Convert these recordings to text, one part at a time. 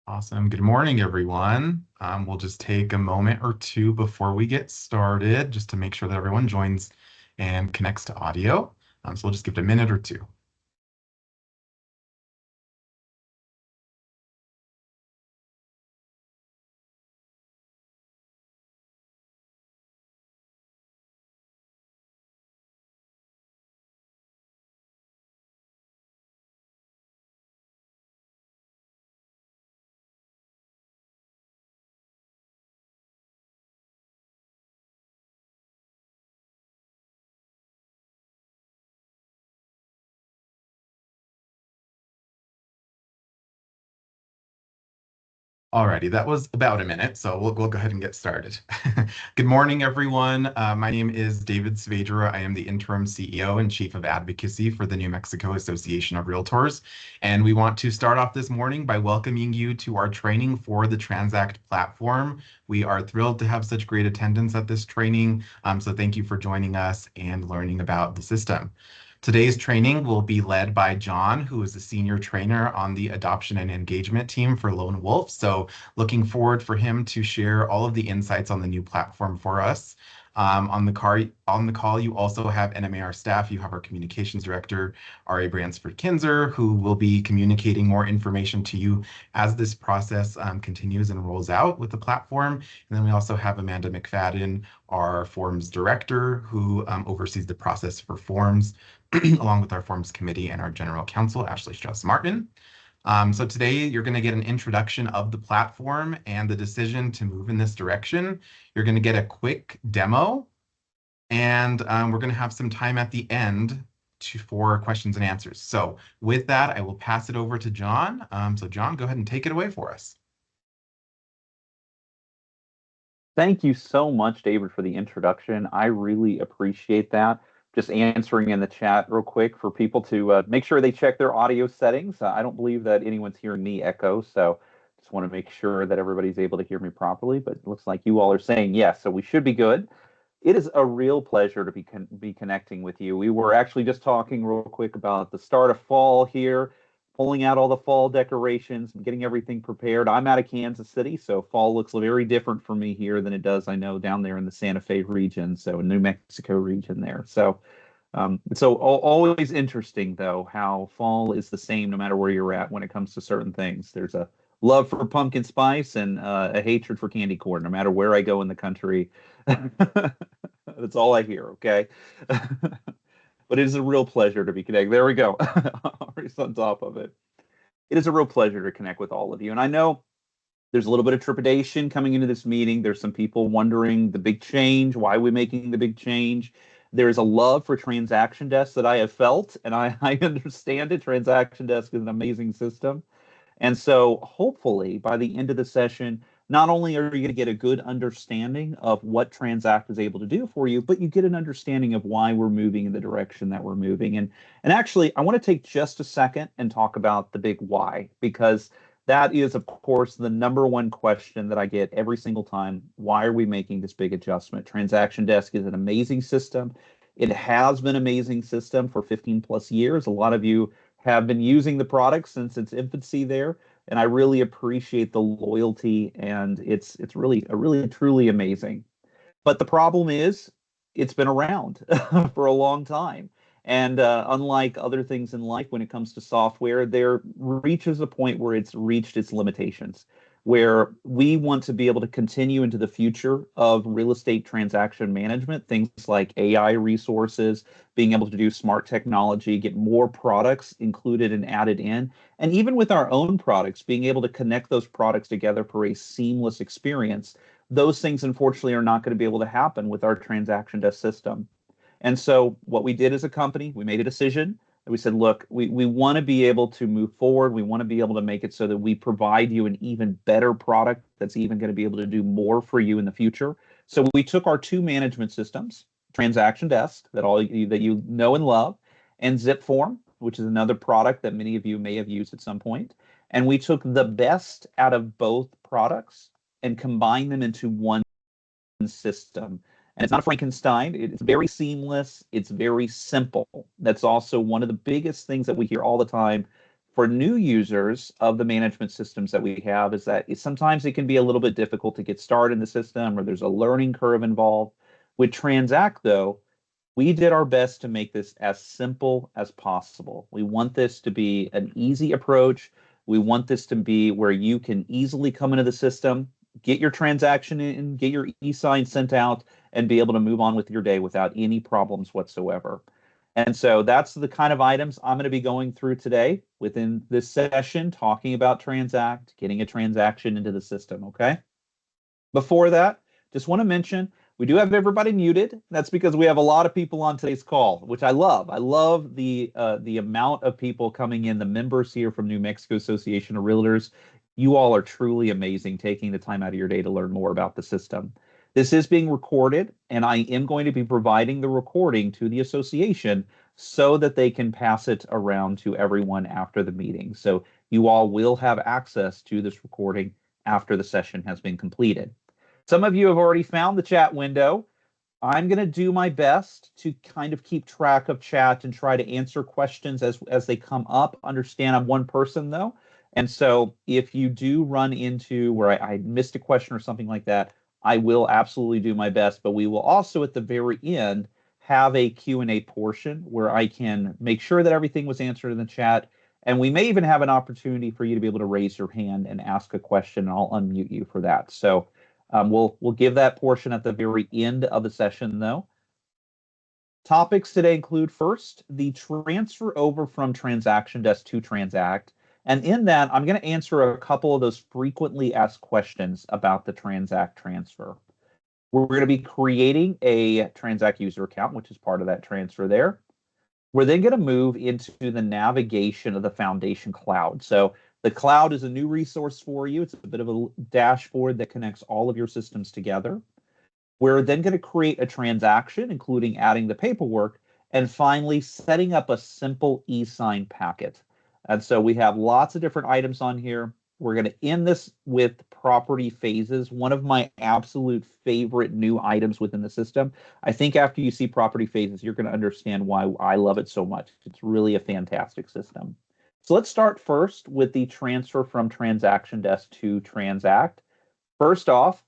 Awesome. Good morning, everyone. We'll just take a moment or two before we get started just to make sure that everyone joins and connects to audio. So we'll just give it a minute or two. Alrighty, that was about a minute, so we'll go ahead and get started. Good morning, everyone. My name is David Svedra. I am the interim CEO and Chief of Advocacy for the New Mexico Association of Realtors. And we want to start off this morning by welcoming you to our training for the Transact platform. We are thrilled to have such great attendance at this training, so thank you for joining us and learning about the system. Today's training will be led by John, who is a senior trainer on the adoption and engagement team for Lone Wolf. So looking forward for him to share all of the insights on the new platform for us. On the call, you also have NMAR staff. You have our communications director, R.A. Bransford-Kinzer, who will be communicating more information to you as this process continues and rolls out with the platform. And then we also have Amanda McFadden, our forms director, who oversees the process for forms, along with our forms committee and our general counsel, Ashley Strauss-Martin. So today you're going to get an introduction of the platform and the decision to move in this direction. You're going to get a quick demo, and we're going to have some time at the end for questions and answers. So with that, I will pass it over to John. So John, go ahead and take it away for us. Thank you so much, David, for the introduction. I really appreciate that. Just answering in the chat real quick for people to make sure they check their audio settings. I don't believe that anyone's hearing me echo, so just want to make sure that everybody's able to hear me properly. But it looks like you all are saying yes, so we should be good. It is a real pleasure to be connecting with you. We were actually just talking real quick about the start of fall here, pulling out all the fall decorations and getting everything prepared. I'm out of Kansas City, so fall looks very different for me here than it does, I know, down there in the Santa Fe region, so New Mexico region there. So always interesting, though, how fall is the same no matter where you're at when it comes to certain things. There's a love for pumpkin spice and a hatred for candy corn, no matter where I go in the country. That's all I hear, okay? But it is a real pleasure to be connected. There we go. Already on top of it. It is a real pleasure to connect with all of you. And I know there's a little bit of trepidation coming into this meeting. There's some people wondering the big change, why we're making the big change. There's a love for Transaction Desk that I have felt, and I understand it. Transaction Desk is an amazing system. And so hopefully by the end of the session, not only are you going to get a good understanding of what Transact is able to do for you, but you get an understanding of why we're moving in the direction that we're moving. And actually, I want to take just a second and talk about the big why, because that is, of course, the number one question that I get every single time. Why are we making this big adjustment? Transaction Desk is an amazing system. It has been an amazing system for 15 plus years. A lot of you have been using the product since its infancy there, and I really appreciate the loyalty, and it's really truly amazing. But the problem is, it's been around for a long time. And unlike other things in life, when it comes to software, there reaches a point where it's reached its limitations, where we want to be able to continue into the future of real estate transaction management, things like AI resources, being able to do smart technology, get more products included and added in. And even with our own products, being able to connect those products together for a seamless experience. Those things, unfortunately, are not going to be able to happen with our transaction desk system. And so what we did as a company, we made a decision. And we said, look, we want to be able to move forward. We want to be able to make it so that we provide you an even better product that's even going to be able to do more for you in the future. So we took our two management systems, Transaction Desk, that you know and love, and ZipForm, which is another product that many of you may have used at some point. And we took the best out of both products and combine them into one system. And it's not a Frankenstein. It's very seamless. It's very simple. That's also one of the biggest things that we hear all the time For new users of the management systems that we have is that sometimes it can be a little bit difficult to get started in the system, or there's a learning curve involved. With Transact, though, we did our best to make this as simple as possible. We want this to be an easy approach. We want this to be where you can easily come into the system, get your transaction in, get your e-sign sent out, and be able to move on with your day without any problems whatsoever. And so that's the kind of items I'm going to be going through today within this session, talking about Transact, getting a transaction into the system, okay? Before that, just want to mention we do have everybody muted. That's because we have a lot of people on today's call, which I love. I love the amount of people coming in, the members here from New Mexico Association of Realtors. You all are truly amazing, taking the time out of your day to learn more about the system. This is being recorded, and I am going to be providing the recording to the association so that they can pass it around to everyone after the meeting. So you all will have access to this recording after the session has been completed. Some of you have already found the chat window. I'm going to do my best to kind of keep track of chat and try to answer questions as they come up. Understand I'm one person, though. And so if you do run into where I missed a question or something like that, I will absolutely do my best. But we will also, at the very end, have a Q&A portion where I can make sure that everything was answered in the chat. And we may even have an opportunity for you to be able to raise your hand and ask a question, and I'll unmute you for that. So we'll give that portion at the very end of the session, though. Topics today include, first, the transfer over from Transaction Desk to Transact. And in that, I'm going to answer a couple of those frequently asked questions about the Transact transfer. We're going to be creating a Transact user account, which is part of that transfer there. We're then going to move into the navigation of the Foundation Cloud. So the cloud is a new resource for you. It's a bit of a dashboard that connects all of your systems together. We're then going to create a transaction, including adding the paperwork, and finally setting up a simple e-sign packet. And so we have lots of different items on here. We're going to end this with property phases, one of my absolute favorite new items within the system. I think after you see property phases, you're going to understand why I love it so much. It's really a fantastic system. So let's start first with the transfer from Transaction Desk to Transact. First off,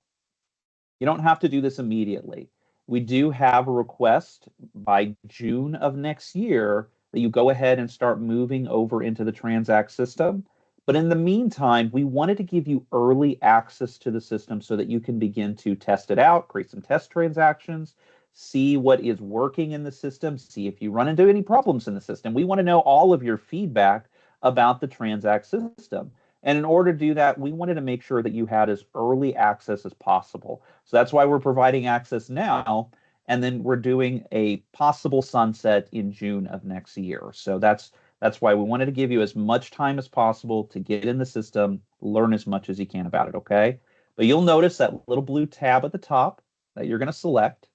you don't have to do this immediately. We do have a request by June of next year that you go ahead and start moving over into the Transact system. But in the meantime, we wanted to give you early access to the system so that you can begin to test it out, create some test transactions, see what is working in the system, see if you run into any problems in the system. We want to know all of your feedback about the Transact system. And in order to do that, we wanted to make sure that you had as early access as possible. So that's why we're providing access now. And then we're doing a possible sunset in June of next year. So that's why we wanted to give you as much time as possible to get in the system, learn as much as you can about it, okay? But you'll notice that little blue tab at the top that you're going to select.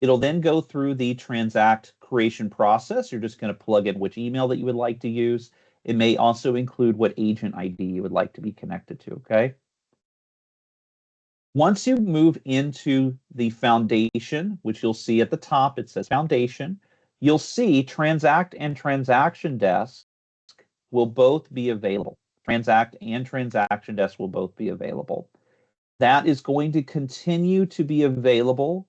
It'll then go through the Transact creation process. You're just going to plug in which email that you would like to use. It may also include what agent ID you would like to be connected to, okay? Once you move into the foundation, which you'll see at the top, it says foundation, you'll see Transact and Transaction Desk will both be available. Transact and Transaction Desk will both be available. That is going to continue to be available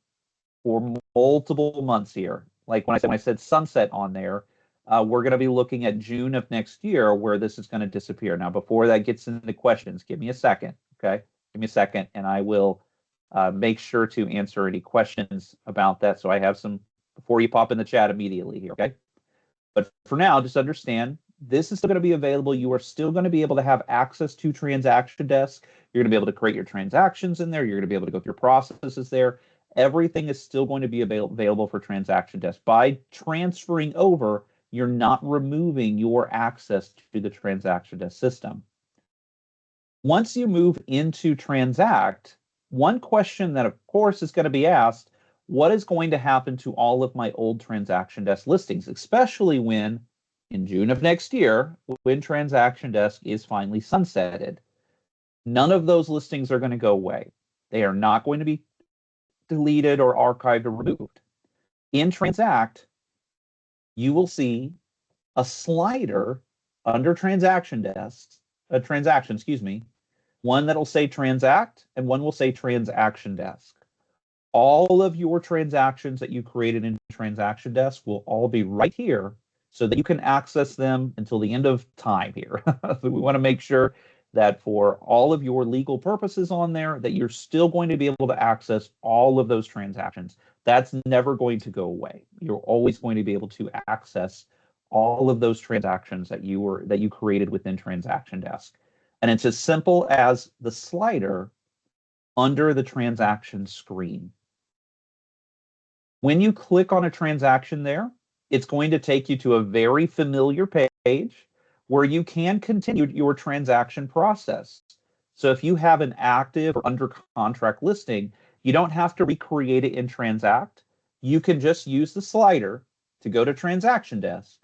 for multiple months here. Like when I said sunset on there, we're going to be looking at June of next year where this is going to disappear. Now, before that gets into questions, give me a second, okay? Give me a second, and I will make sure to answer any questions about that. So I have some before you pop in the chat immediately here, okay? But for now, just understand this is still going to be available. You are still going to be able to have access to Transaction Desk. You're going to be able to create your transactions in there. You're going to be able to go through processes there. Everything is still going to be available for Transaction Desk. By transferring over, you're not removing your access to the Transaction Desk system. Once you move into Transact, one question that, of course, is going to be asked, what is going to happen to all of my old Transaction Desk listings, especially when, in June of next year, when Transaction Desk is finally sunsetted? None of those listings are going to go away. They are not going to be deleted or archived or removed. In Transact, you will see a slider under transaction, excuse me, one that'll say transact and one will say transaction desk. All of your transactions that you created in transaction desk will all be right here so that you can access them until the end of time here. We want to make sure that for all of your legal purposes on there, that you're still going to be able to access all of those transactions. That's never going to go away. You're always going to be able to access all of those transactions that you created within transaction desk. And it's as simple as the slider under the transaction screen. When you click on a transaction there, it's going to take you to a very familiar page where you can continue your transaction process. So if you have an active or under contract listing, you don't have to recreate it in Transact. You can just use the slider to go to Transaction Desk,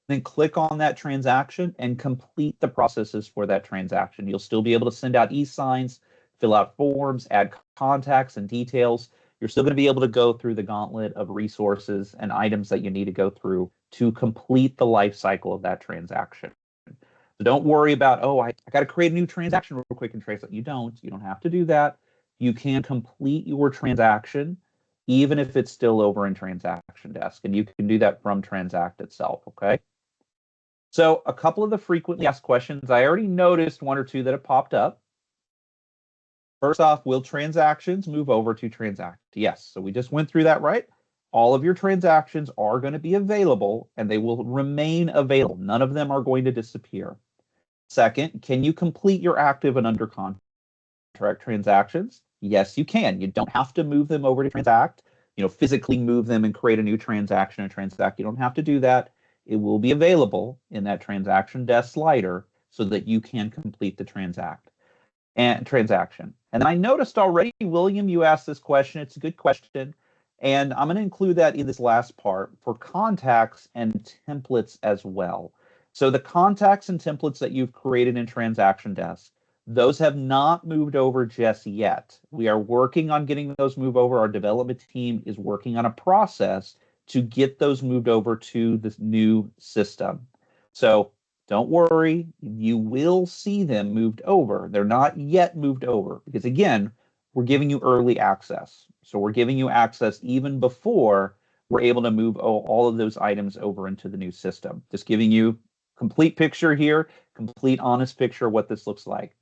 then click on that transaction and complete the processes for that transaction. You'll still be able to send out e-signs, fill out forms, add contacts and details. You're still going to be able to go through the gauntlet of resources and items that you need to go through to complete the life cycle of that transaction. So don't worry about, oh, I got to create a new transaction real quick and trace it. You don't have to do that. You can complete your transaction even if it's still over in Transaction Desk, and you can do that from Transact itself, okay? So a couple of the frequently asked questions, I already noticed one or two that have popped up. First off, will transactions move over to Transact? Yes, so we just went through that, right? All of your transactions are going to be available and they will remain available. None of them are going to disappear. Second, can you complete your active and under contract transactions? Yes, you can. You don't have to move them over to Transact, physically move them and create a new transaction in Transact. You don't have to do that. It will be available in that transaction desk slider so that you can complete the transaction. And I noticed already, William, you asked this question. It's a good question. And I'm going to include that in this last part for contacts and templates as well. So the contacts and templates that you've created in Transaction Desk, those have not moved over just yet. We are working on getting those moved over. Our development team is working on a process to get those moved over to this new system. So don't worry, you will see them moved over. They're not yet moved over because, again, we're giving you early access. So we're giving you access even before we're able to move all of those items over into the new system. Just giving you complete picture here, complete honest picture of what this looks like.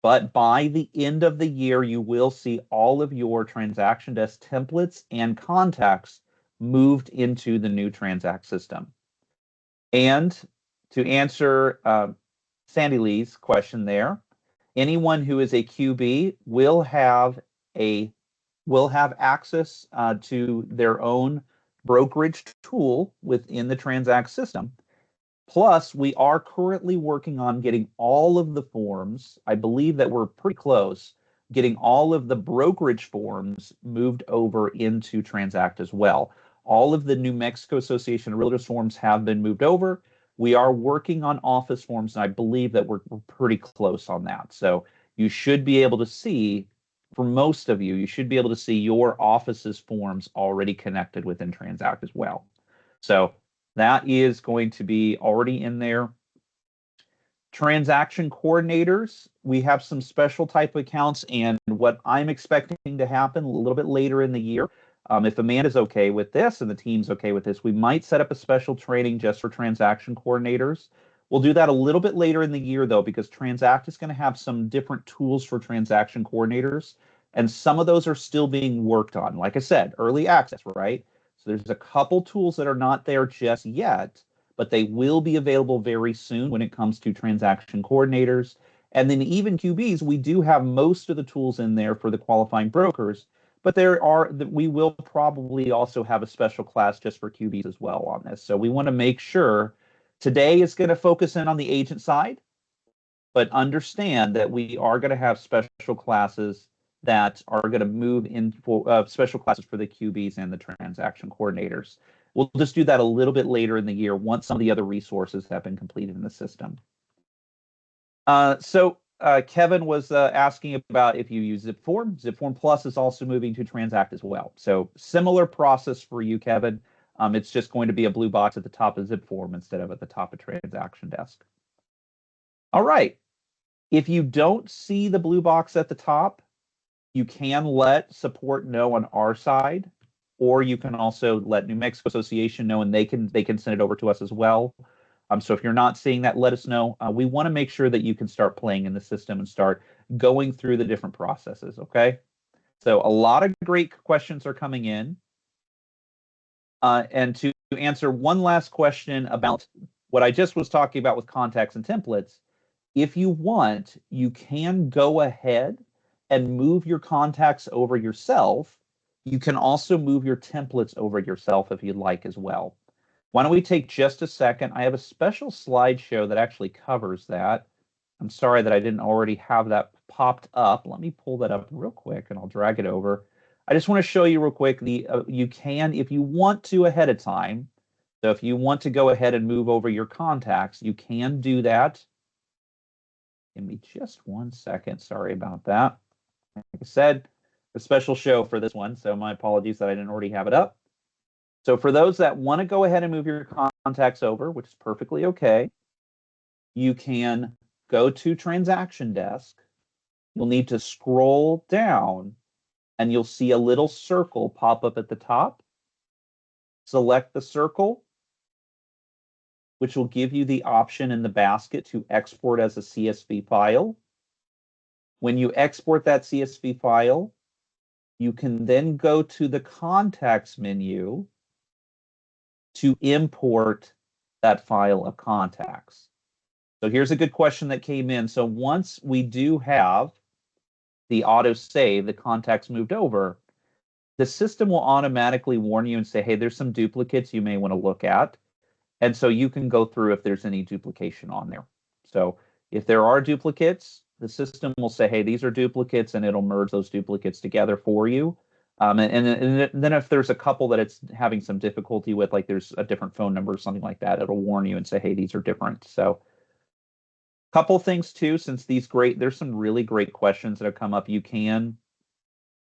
But by the end of the year, you will see all of your Transaction Desk templates and contacts moved into the new Transact system. And to answer Sandy Lee's question there, anyone who is a QB will have access to their own brokerage tool within the Transact system. Plus, we are currently working on getting all of the forms. I believe that we're pretty close, getting all of the brokerage forms moved over into Transact as well. All of the New Mexico Association of Realtors forms have been moved over. We are working on office forms, and I believe that we're pretty close on that. So you should be able to see, for most of you, you should be able to see your office's forms already connected within Transact as well. So that is going to be already in there. Transaction coordinators, we have some special type of accounts, and what I'm expecting to happen a little bit later in the year, if Amanda's okay with this and the team's okay with this, we might set up a special training just for transaction coordinators. We'll do that a little bit later in the year, though, because Transact is going to have some different tools for transaction coordinators, and some of those are still being worked on. Like I said, early access, right? So there's a couple tools that are not there just yet, but they will be available very soon when it comes to transaction coordinators. And then even QBs, we do have most of the tools in there for the qualifying brokers, but we will probably also have a special class just for QBs as well on this. So we want to make sure today is going to focus in on the agent side, but understand that we are going to have special classes that are going to move in for special classes for the QBs and the transaction coordinators. We'll just do that a little bit later in the year once some of the other resources have been completed in the system. So Kevin was asking about if you use ZipForm. ZipForm Plus is also moving to Transact as well. So similar process for you, Kevin. It's just going to be a blue box at the top of zip form instead of at the top of transaction desk. All right. If you don't see the blue box at the top, you can let support know on our side, or you can also let New Mexico Association know, and they can send it over to us as well. So if you're not seeing that, let us know. We want to make sure that you can start playing in the system and start going through the different processes, okay? So a lot of great questions are coming in. And to answer one last question about what I just was talking about with contacts and templates, if you want, you can go ahead and move your contacts over yourself. You can also move your templates over yourself if you'd like as well. Why don't we take just a second? I have a special slideshow that actually covers that. I'm sorry that I didn't already have that popped up. Let me pull that up real quick and I'll drag it over. I just want to show you real quick, you can, if you want to ahead of time, so if you want to go ahead and move over your contacts, you can do that. Give me just 1 second. Sorry about that. Like I said, a special show for this one, so my apologies that I didn't already have it up. So for those that want to go ahead and move your contacts over, which is perfectly okay, you can go to Transaction Desk. You'll need to scroll down and you'll see a little circle pop up at the top. Select the circle, which will give you the option in the basket to export as a CSV file. When you export that CSV file, you can then go to the contacts menu to import that file of contacts. So here's a good question that came in. So once we do have the auto save, the contacts moved over, the system will automatically warn you and say, hey, there's some duplicates you may want to look at. And so you can go through if there's any duplication on there. So if there are duplicates, the system will say, hey, these are duplicates, and it'll merge those duplicates together for you. And then if there's a couple that it's having some difficulty with, like there's a different phone number or something like that, it'll warn you and say, hey, these are different. So couple things too, since there's some really great questions that have come up.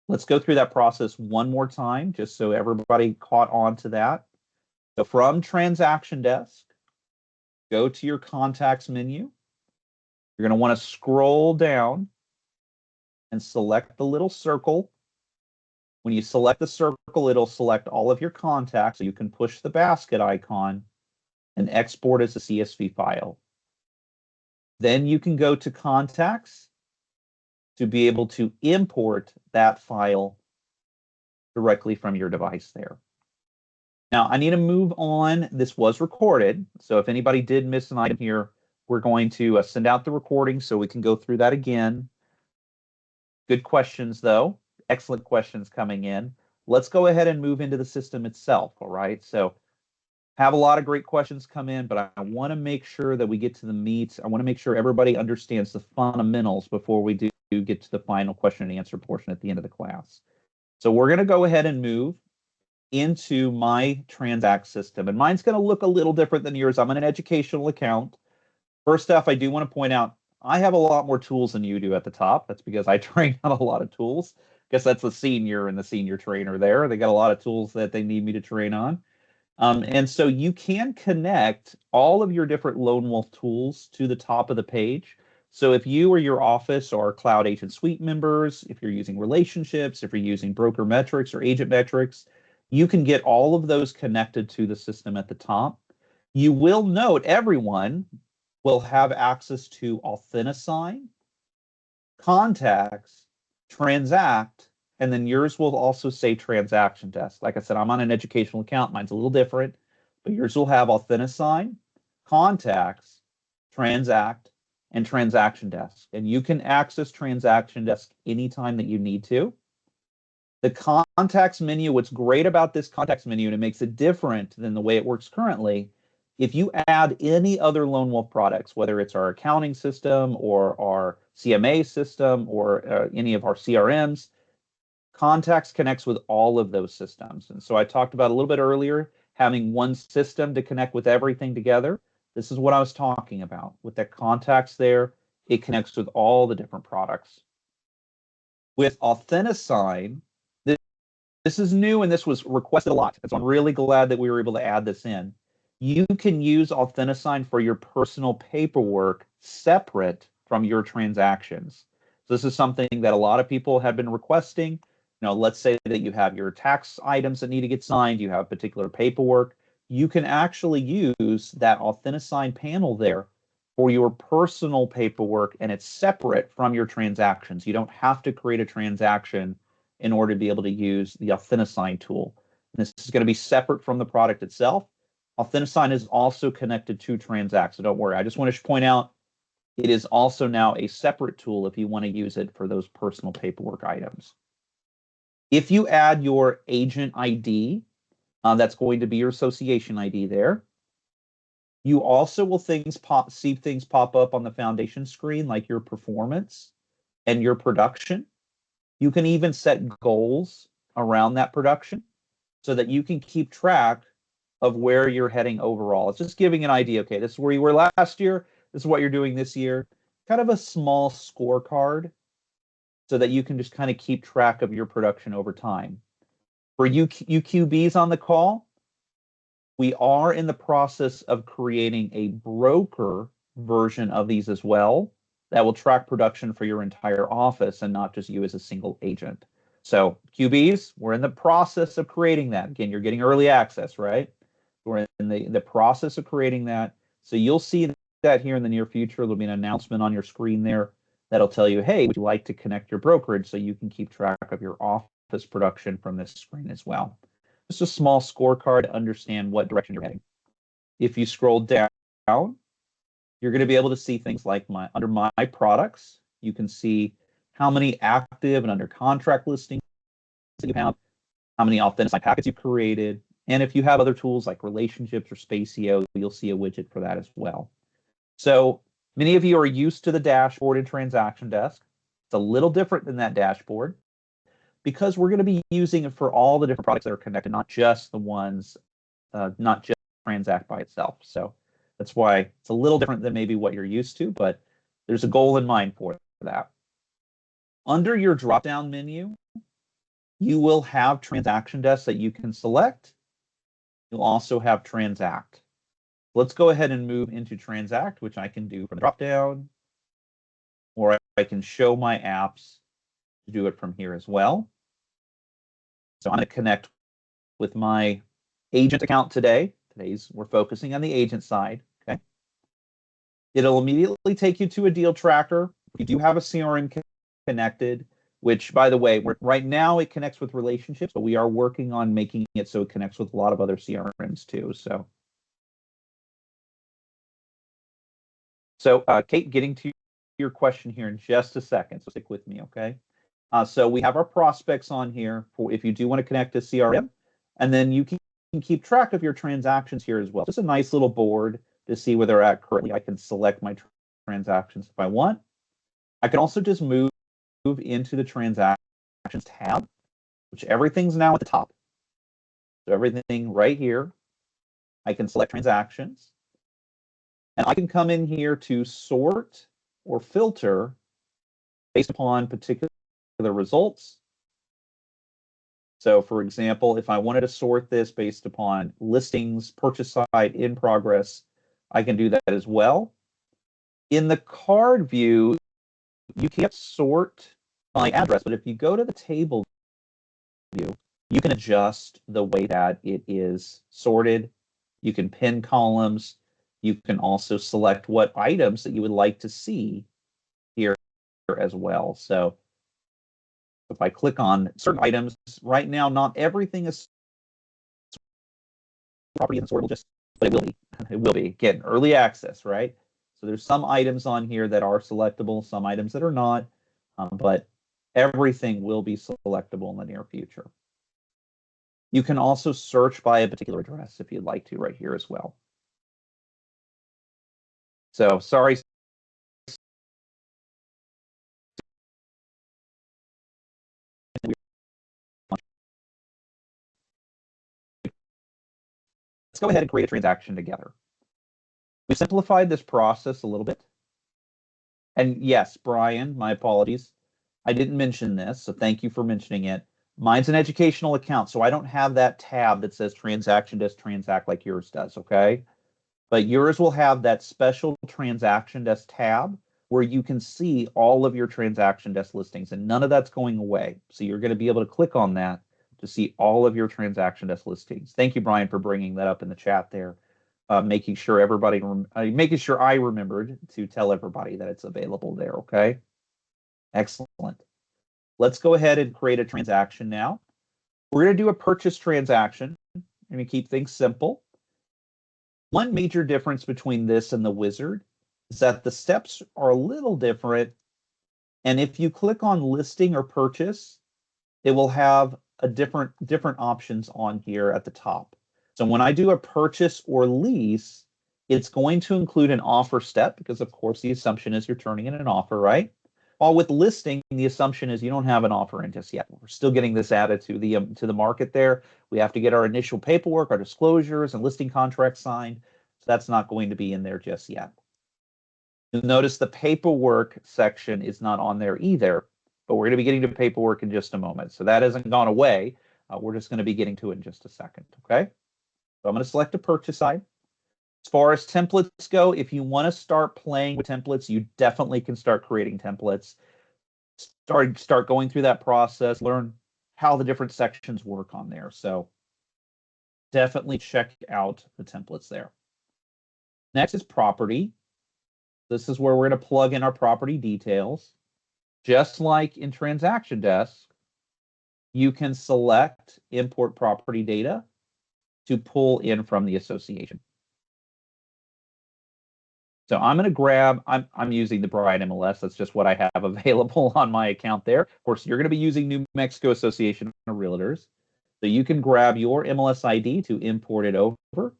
Let's go through that process one more time, just so everybody caught on to that. So from Transaction Desk, go to your contacts menu. You're going to want to scroll down and select the little circle. When you select the circle, it'll select all of your contacts. So you can push the basket icon and export as a CSV file. Then you can go to contacts to be able to import that file directly from your device there. Now, I need to move on. This was recorded, so if anybody did miss an item here, we're going to send out the recording so we can go through that again. Good questions, though. Excellent questions coming in. Let's go ahead and move into the system itself, all right? So have a lot of great questions come in, but I want to make sure that we get to the meat. I want to make sure everybody understands the fundamentals before we do get to the final question and answer portion at the end of the class. So we're going to go ahead and move into my Transact system, and mine's going to look a little different than yours. I'm in an educational account. First off, I do want to point out I have a lot more tools than you do at the top. That's because I train on a lot of tools. Guess that's the senior and the senior trainer there. They got a lot of tools that they need me to train on. And so you can connect all of your different Lone Wolf tools to the top of the page. So if you or your office are Cloud Agent Suite members, if you're using relationships, if you're using broker metrics or agent metrics, you can get all of those connected to the system at the top. You will note everyone will have access to Authenticign, Contacts, Transact, and then yours will also say Transaction Desk. Like I said, I'm on an educational account. Mine's a little different, but yours will have Authenticign, Contacts, Transact, and Transaction Desk. And you can access Transaction Desk anytime that you need to. The contacts menu, what's great about this contacts menu, and it makes it different than the way it works currently, if you add any other Lone Wolf products, whether it's our accounting system or our CMA system or any of our CRMs, Contacts connects with all of those systems. And so I talked about a little bit earlier, having one system to connect with everything together. This is what I was talking about. With the contacts there, it connects with all the different products. With Authenticign, this this is new and this was requested a lot. So I'm really glad that we were able to add this in. You can use Authentisign for your personal paperwork separate from your transactions. So this is something that a lot of people have been requesting. Let's say that you have your tax items that need to get signed, you have particular paperwork. You can actually use that Authentisign panel there for your personal paperwork, and it's separate from your transactions. You don't have to create a transaction in order to be able to use the Authentisign tool. And this is going to be separate from the product itself. Authentisign is also connected to Transact, so don't worry. I just want to point out it is also now a separate tool if you want to use it for those personal paperwork items. If you add your agent ID, that's going to be your association ID there. You also will see things pop up on the foundation screen, like your performance and your production. You can even set goals around that production so that you can keep track of where you're heading overall. It's just giving an idea. Okay, this is where you were last year. This is what you're doing this year. Kind of a small scorecard so that you can just kind of keep track of your production over time. For you QBs on the call, we are in the process of creating a broker version of these as well that will track production for your entire office and not just you as a single agent. So QBs, we're in the process of creating that. Again, you're getting early access, right? We're in the process of creating that. So you'll see that here in the near future. There'll be an announcement on your screen there that'll tell you, hey, would you like to connect your brokerage so you can keep track of your office production from this screen as well. Just a small scorecard to understand what direction you're heading. If you scroll down, you're going to be able to see things like under my products. You can see how many active and under contract listings you have, how many Authentisign packets you've created, and if you have other tools like relationships or Spacio, you'll see a widget for that as well. So many of you are used to the dashboard in Transaction Desk. It's a little different than that dashboard because we're going to be using it for all the different products that are connected, not just the ones, not just Transact by itself. So that's why it's a little different than maybe what you're used to, but there's a goal in mind for that. Under your drop-down menu, you will have Transaction Desk that you can select. You'll also have Transact. Let's go ahead and move into Transact, which I can do from the drop-down, or I can show my apps to do it from here as well. So I'm going to connect with my agent account today. We're focusing on the agent side. Okay. It'll immediately take you to a deal tracker. If you do have a CRM connected, which, by the way, right now it connects with relationships, but we are working on making it so it connects with a lot of other CRMs too. So Kate, getting to your question here in just a second, so stick with me, okay? So we have our prospects on here for if you do want to connect to CRM, and then you can keep track of your transactions here as well. Just a nice little board to see where they're at currently. I can select my transactions if I want. I can also just move into the transactions tab, which everything's now at the top. So everything right here, I can select transactions. And I can come in here to sort or filter based upon particular results. So for example, if I wanted to sort this based upon listings, purchase side, in progress, I can do that as well. In the card view, you can't sort by address, but if you go to the table view, you can adjust the way that it is sorted. You can pin columns. You can also select what items that you would like to see here as well. So if I click on certain items, right now, not everything is property and sortable, but it will be. It will be. Again, early access, right? So there's some items on here that are selectable, some items that are not, but everything will be selectable in the near future. You can also search by a particular address if you'd like to right here as well. So sorry. Let's go ahead and create a transaction together. We simplified this process a little bit. And yes, Brian, my apologies. I didn't mention this, so thank you for mentioning it. Mine's an educational account, so I don't have that tab that says transaction desk transact like yours does, okay? But yours will have that special transaction desk tab where you can see all of your transaction desk listings, and none of that's going away. So you're going to be able to click on that to see all of your transaction desk listings. Thank you, Brian, for bringing that up in the chat there, making sure making sure I remembered to tell everybody that it's available there. Okay, excellent. Let's go ahead and create a transaction now. We're going to do a purchase transaction. I'm going to keep things simple. One major difference between this and the wizard is that the steps are a little different. And if you click on listing or purchase, it will have a different options on here at the top. So when I do a purchase or lease, it's going to include an offer step because, of course, the assumption is you're turning in an offer, right? While with listing, the assumption is you don't have an offer in just yet. We're still getting this added to the market there. We have to get our initial paperwork, our disclosures, and listing contracts signed. So that's not going to be in there just yet. You'll notice the paperwork section is not on there either, but we're going to be getting to paperwork in just a moment. So that hasn't gone away. We're just going to be getting to it in just a second, okay? So I'm going to select a purchase side. As far as templates go, if you want to start playing with templates, you definitely can start creating templates. Start going through that process, learn how the different sections work on there. So definitely check out the templates there. Next is property. This is where we're going to plug in our property details. Just like in Transaction Desk, you can select import property data to pull in from the association. So I'm going to grab, I'm using the Bright MLS. That's just what I have available on my account there. Of course, you're going to be using New Mexico Association of Realtors. So you can grab your MLS ID to import it over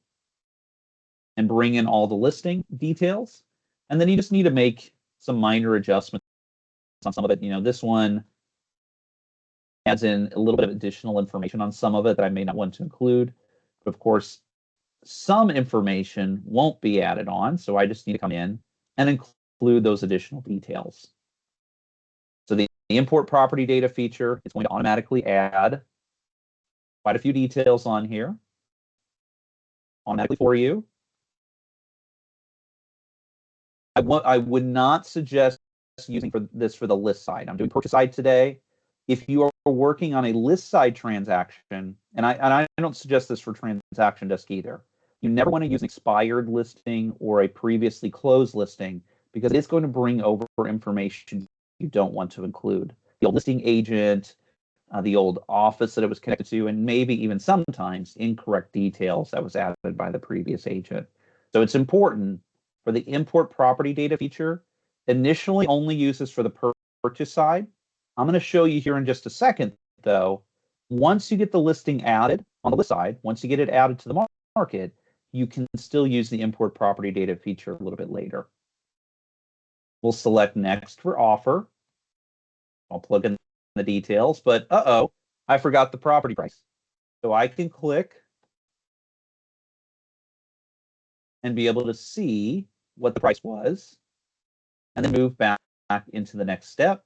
and bring in all the listing details. And then you just need to make some minor adjustments on some of it. You know, this one adds in a little bit of additional information on some of it that I may not want to include. But of course, some information won't be added on, so I just need to come in and include those additional details. So the import property data feature is going to automatically add quite a few details on here automatically for you. I would not suggest using this for the list side. I'm doing purchase side today. If you are working on a list side transaction, and I don't suggest this for Transaction Desk either, you never want to use an expired listing or a previously closed listing because it's going to bring over information you don't want to include. The old listing agent, the old office that it was connected to, and maybe even sometimes incorrect details that was added by the previous agent. So it's important for the import property data feature, initially only uses for the purchase side. I'm going to show you here in just a second, though. Once you get the listing added on the list side, once you get it added to the market, you can still use the import property data feature a little bit later. We'll select next for offer. I'll plug in the details, but I forgot the property price. So I can click and be able to see what the price was and then move back into the next step.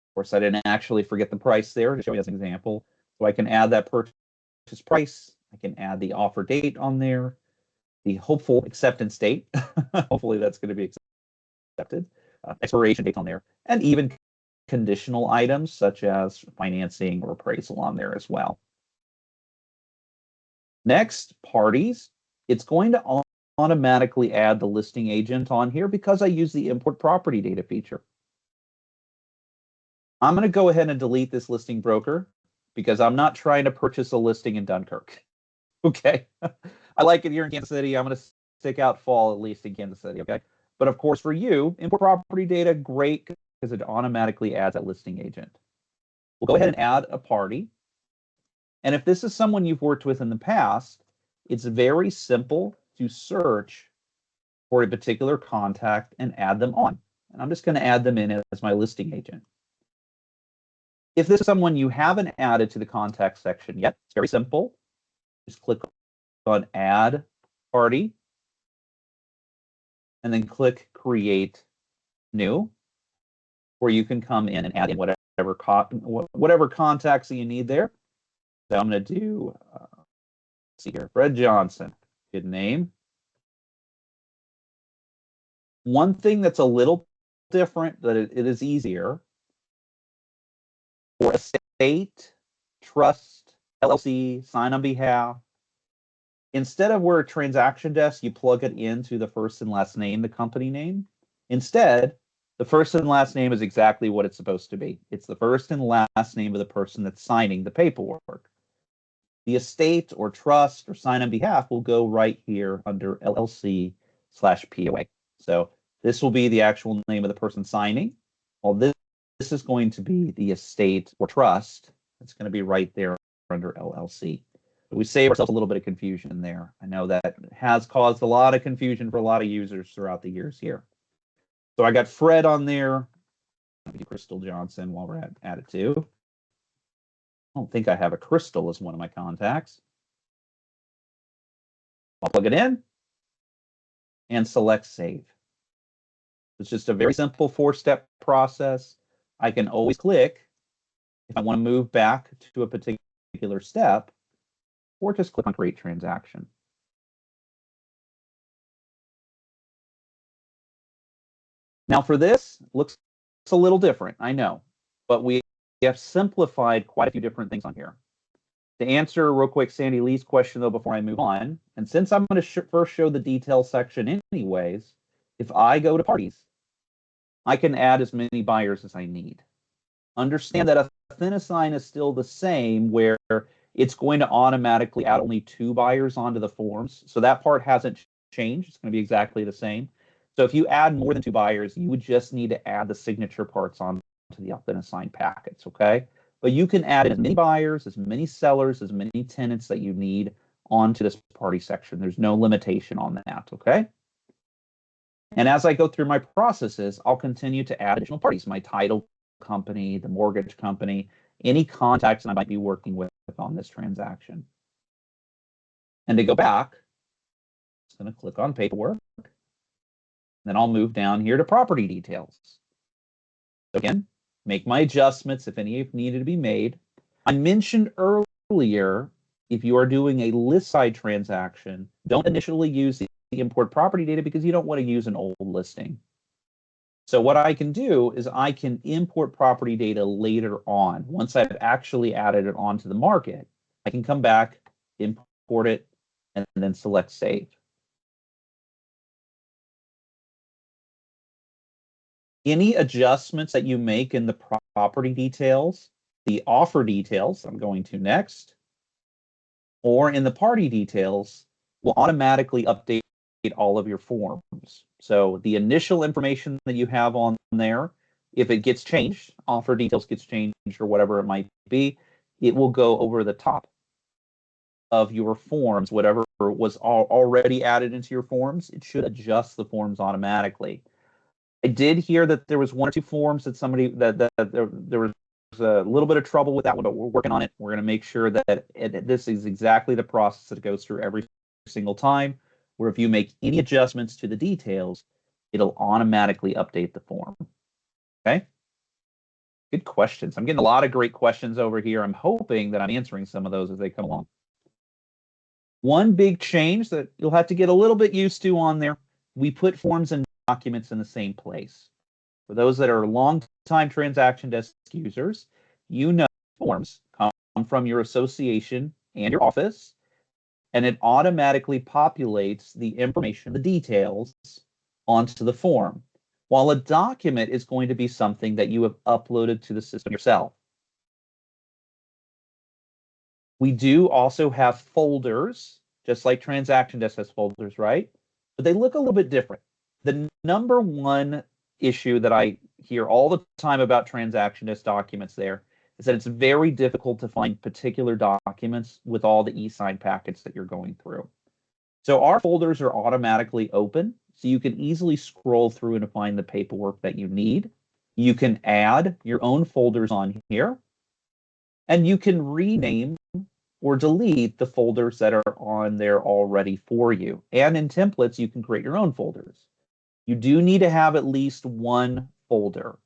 Of course, I didn't actually forget the price there to show you as an example. So I can add that purchase price. I can add the offer date on there, the hopeful acceptance date. Hopefully that's going to be accepted. Expiration date on there, and even conditional items such as financing or appraisal on there as well. Next, parties. It's going to automatically add the listing agent on here because I use the import property data feature. I'm going to go ahead and delete this listing broker because I'm not trying to purchase a listing in Dunkirk. Okay. I like it here in Kansas City. I'm going to stick out fall, at least in Kansas City. Okay. But of course, for you, import property data, great, because it automatically adds that listing agent. We'll go ahead and add a party. And if this is someone you've worked with in the past, it's very simple to search for a particular contact and add them on. And I'm just going to add them in as my listing agent. If this is someone you haven't added to the contact section yet, it's very simple. Just click on Add Party, and then click Create New, where you can come in and add in whatever whatever contacts that you need there. So I'm going to do, let's see here, Fred Johnson, good name. One thing that's a little different, that it is easier for estate, trust, LLC, sign on behalf. Instead of where a transaction desk, you plug it into the first and last name, the company name. Instead, the first and last name is exactly what it's supposed to be. It's the first and last name of the person that's signing the paperwork. The estate or trust or sign on behalf will go right here under LLC/POA. So this will be the actual name of the person signing. Well, this is going to be the estate or trust. It's going to be right there under LLC. But we save ourselves a little bit of confusion there. I know that has caused a lot of confusion for a lot of users throughout the years here. So I got Fred on there. I'll do Crystal Johnson while we're at it too. I don't think I have a Crystal as one of my contacts. I'll plug it in and select save. It's just a very simple 4-step process. I can always click if I want to move back to a particular step, or just click on create transaction. Now for this, looks a little different, I know, but we have simplified quite a few different things on here. To answer real quick Sandy Lee's question though before I move on, and since I'm going to first show the details section anyways, if I go to parties, I can add as many buyers as I need. Understand that a thin assign is still the same, where it's going to automatically add only 2 buyers onto the forms. So that part hasn't changed. It's going to be exactly the same. So if you add more than 2 buyers, you would just need to add the signature parts onto the thin assign packets, okay? But you can add as many buyers, as many sellers, as many tenants that you need onto this party section. There's no limitation on that, okay? And as I go through my processes, I'll continue to add additional parties, my title company, the mortgage company, any contacts I might be working with on this transaction. And to go back, I'm just going to click on paperwork. Then I'll move down here to property details. So again, make my adjustments if any needed to be made. I mentioned earlier, if you are doing a list side transaction, don't initially use the import property data because you don't want to use an old listing. So what I can do is I can import property data later on. Once I've actually added it onto the market, I can come back, import it, and then select save. Any adjustments that you make in the property details, the offer details, I'm going to next, or in the party details, will automatically update all of your forms. So the initial information that you have on there, if it gets changed, offer details gets changed or whatever it might be, it will go over the top of your forms. Whatever was already added into your forms, it should adjust the forms automatically. I did hear that there was 1 or 2 forms that somebody that there was a little bit of trouble with that one, but we're working on it. We're going to make sure that this is exactly the process that it goes through every single time, where if you make any adjustments to the details, it'll automatically update the form. Okay? Good questions. I'm getting a lot of great questions over here. I'm hoping that I'm answering some of those as they come along. One big change that you'll have to get a little bit used to on there, we put forms and documents in the same place. For those that are long-time transaction desk users, you know forms come from your association and your office, and it automatically populates the information, the details, onto the form, while a document is going to be something that you have uploaded to the system yourself. We do also have folders, just like Transaction Desk has folders, right? But they look a little bit different. The number one issue that I hear all the time about Transaction Desk documents there is that it's very difficult to find particular documents with all the e-sign packets that you're going through. So our folders are automatically open, so you can easily scroll through and find the paperwork that you need. You can add your own folders on here, and you can rename or delete the folders that are on there already for you. And in templates, you can create your own folders. You do need to have at least one folder.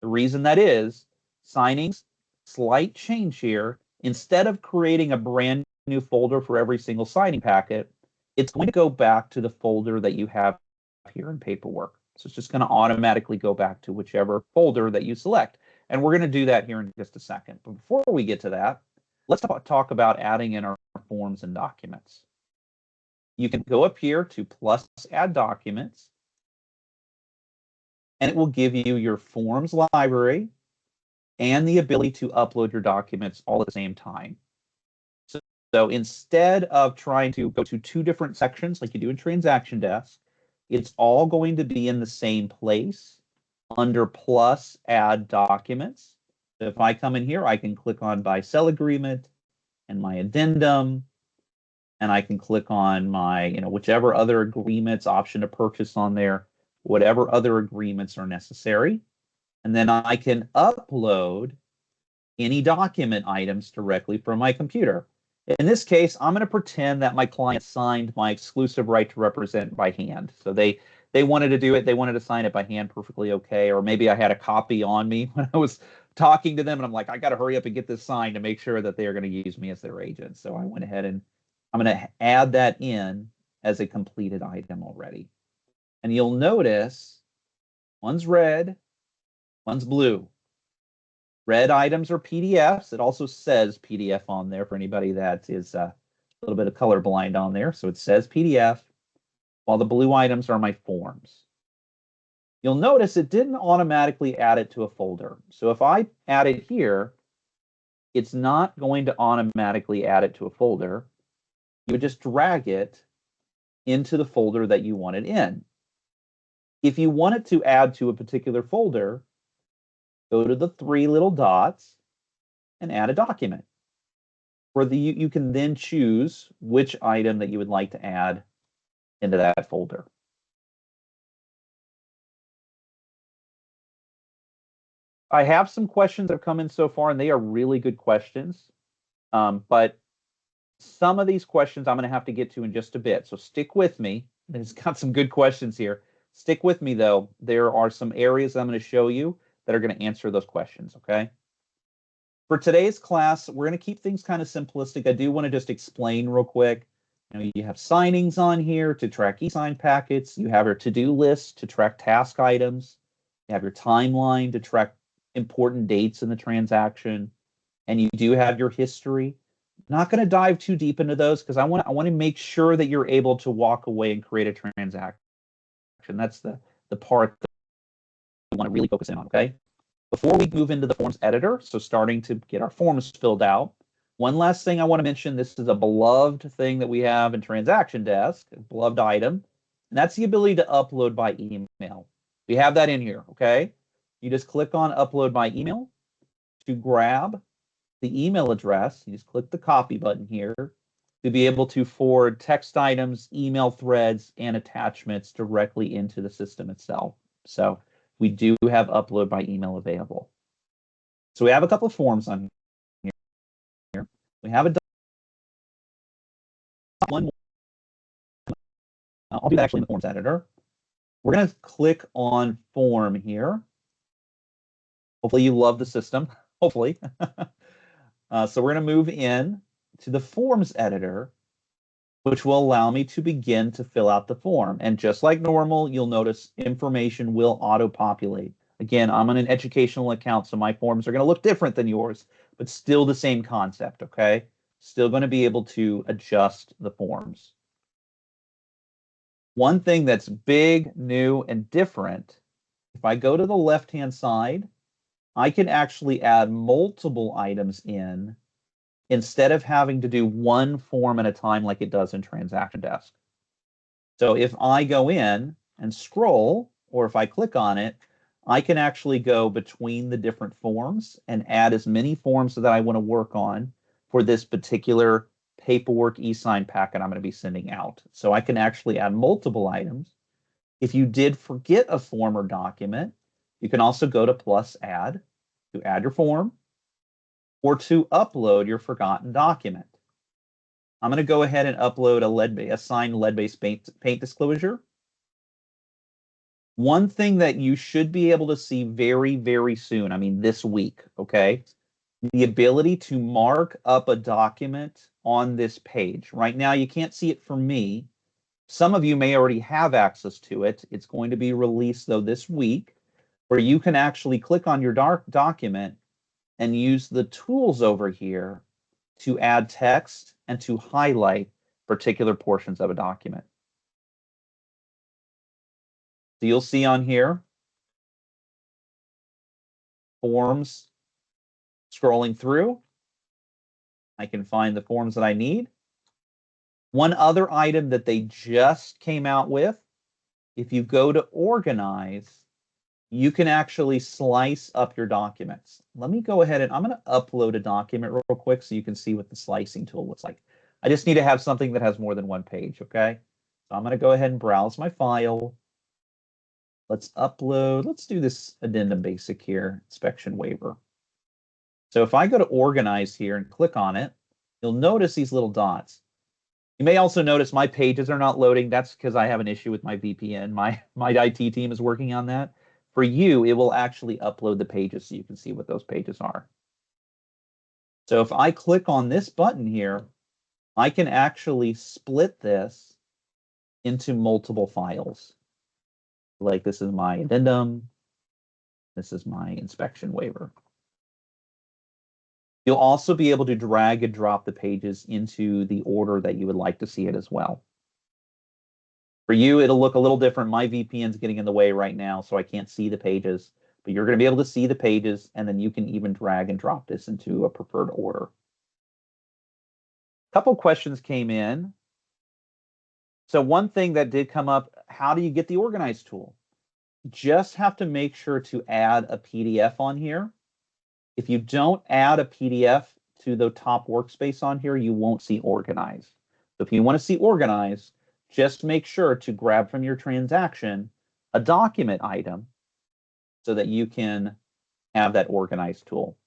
The reason that is signings, slight change here. Instead of creating a brand new folder for every single signing packet, it's going to go back to the folder that you have here in paperwork. So it's just going to automatically go back to whichever folder that you select. And we're going to do that here in just a second. But before we get to that, let's talk about adding in our forms and documents. You can go up here to plus add documents, and it will give you your forms library and the ability to upload your documents all at the same time. So instead of trying to go to two different sections like you do in Transaction Desk, it's all going to be in the same place under plus add documents. So if I come in here, I can click on buy sell agreement and my addendum, and I can click on my, whichever other agreements, option to purchase on there, whatever other agreements are necessary. And then I can upload any document items directly from my computer. In this case, I'm going to pretend that my client signed my exclusive right to represent by hand. So they wanted to do it. They wanted to sign it by hand, perfectly okay. Or maybe I had a copy on me when I was talking to them, and I'm like, I got to hurry up and get this signed to make sure that they are going to use me as their agent. So I went ahead and I'm going to add that in as a completed item already. And you'll notice one's red, one's blue. Red items are PDFs. It also says PDF on there for anybody that is a little bit of colorblind on there. So it says PDF, while the blue items are my forms. You'll notice it didn't automatically add it to a folder. So if I add it here, it's not going to automatically add it to a folder. You would just drag it into the folder that you want it in. If you want it to add to a particular folder, go to the three little dots and add a document. Where you can then choose which item that you would like to add into that folder. I have some questions that have come in so far, and they are really good questions. But some of these questions I'm going to have to get to in just a bit. So stick with me. It's got some good questions here. Stick with me, though. There are some areas I'm going to show you that are going to answer those questions, okay? For today's class, we're going to keep things kind of simplistic. I do want to just explain real quick. You have signings on here to track e-sign packets. You have your to-do list to track task items. You have your timeline to track important dates in the transaction. And you do have your history. Not going to dive too deep into those because I want to make sure that you're able to walk away and create a transaction. That's the part that we want to really focus in on, okay? Before we move into the forms editor, so starting to get our forms filled out, one last thing I want to mention, this is a beloved thing that we have in Transaction Desk, a beloved item, and that's the ability to upload by email. We have that in here, okay? You just click on upload by email to grab the email address. You just click the copy button here to be able to forward text items, email threads, and attachments directly into the system itself. So we do have upload by email available. So we have a couple of forms on here. We have a one. I'll do that actually in the forms editor. We're going to click on form here. Hopefully you love the system. Hopefully. So we're going to move in to the forms editor, which will allow me to begin to fill out the form. And just like normal, you'll notice information will auto-populate. Again, I'm on an educational account, so my forms are going to look different than yours, but still the same concept, okay? Still going to be able to adjust the forms. One thing that's big, new, and different, if I go to the left-hand side, I can actually add multiple items in instead of having to do one form at a time like it does in Transaction Desk. So if I go in and scroll, or if I click on it, I can actually go between the different forms and add as many forms that I want to work on for this particular paperwork e-sign packet I'm going to be sending out. So I can actually add multiple items. If you did forget a form or document, you can also go to plus add to add your form or to upload your forgotten document. I'm going to go ahead and upload a signed lead-based paint disclosure. One thing that you should be able to see very, very soon, I mean, this week, okay? The ability to mark up a document on this page. Right now, you can't see it from me. Some of you may already have access to it. It's going to be released, though, this week, where you can actually click on your document and use the tools over here to add text and to highlight particular portions of a document. So you'll see on here, forms, scrolling through. I can find the forms that I need. One other item that they just came out with, if you go to organize, you can actually slice up your documents. Let me go ahead and I'm going to upload a document real quick so you can see what the slicing tool looks like. I just need to have something that has more than one page, okay? So I'm going to go ahead and browse my file. Let's upload. Let's do this addendum basic here, inspection waiver. So if I go to organize here and click on it, you'll notice these little dots. You may also notice my pages are not loading. That's because I have an issue with my VPN. My IT team is working on that. For you, it will actually upload the pages so you can see what those pages are. So if I click on this button here, I can actually split this into multiple files. Like this is my addendum. This is my inspection waiver. You'll also be able to drag and drop the pages into the order that you would like to see it as well. For you, it'll look a little different. My VPN's getting in the way right now, so I can't see the pages. But you're going to be able to see the pages, and then you can even drag and drop this into a preferred order. A couple questions came in. So one thing that did come up, how do you get the Organize tool? Just have to make sure to add a PDF on here. If you don't add a PDF to the top workspace on here, you won't see Organize. So if you want to see Organize, just make sure to grab from your transaction a document item so that you can have that Organize tool.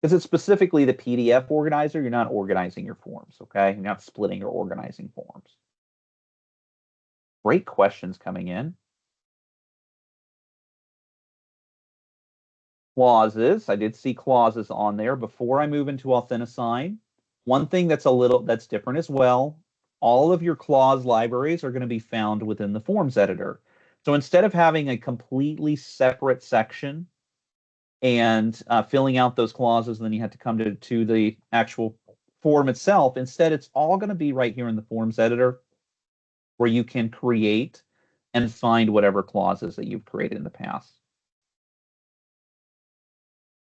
Because it's specifically the PDF organizer, you're not organizing your forms, okay? You're not splitting or organizing forms. Great questions coming in. Clauses. I did see clauses on there. Before I move into Authentisign, one thing that's different as well, all of your clause libraries are going to be found within the forms editor. So instead of having a completely separate section and filling out those clauses, and then you have to come to the actual form itself, instead it's all going to be right here in the forms editor where you can create and find whatever clauses that you've created in the past.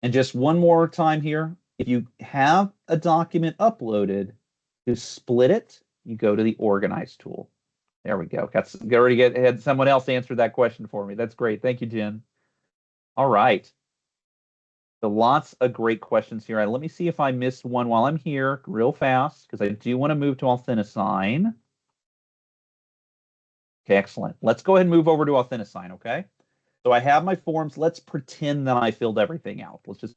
And just one more time here, if you have a document uploaded, to split it, you go to the Organize tool. There we go. Had someone else answer that question for me. That's great. Thank you, Jen. All right. So lots of great questions here. Let me see if I missed one while I'm here real fast, because I do want to move to Authentisign. Okay, excellent. Let's go ahead and move over to Authentisign, okay? So I have my forms. Let's pretend that I filled everything out. Let's just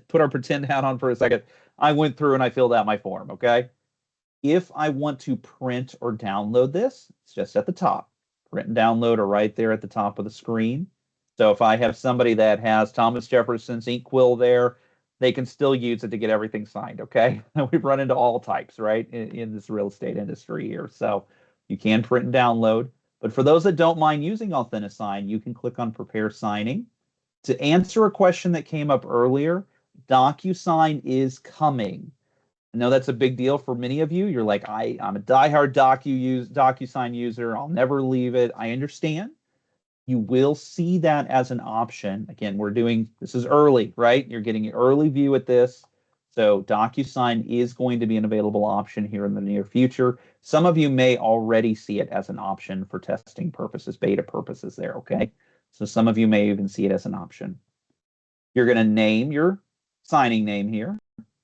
put our pretend hat on for a second. I went through and I filled out my form, okay? If I want to print or download this, it's just at the top. Print and download are right there at the top of the screen. So if I have somebody that has Thomas Jefferson's ink quill there, they can still use it to get everything signed, okay? We've run into all types, right, in this real estate industry here. So you can print and download. But for those that don't mind using Authentisign, you can click on Prepare Signing. To answer a question that came up earlier, DocuSign is coming. I know that's a big deal for many of you. You're like, I'm a diehard DocuSign user. I'll never leave it. I understand. You will see that as an option. Again, this is early, right? You're getting an early view at this. So DocuSign is going to be an available option here in the near future. Some of you may already see it as an option for testing purposes, beta purposes there, okay? So some of you may even see it as an option. You're going to name your signing name here.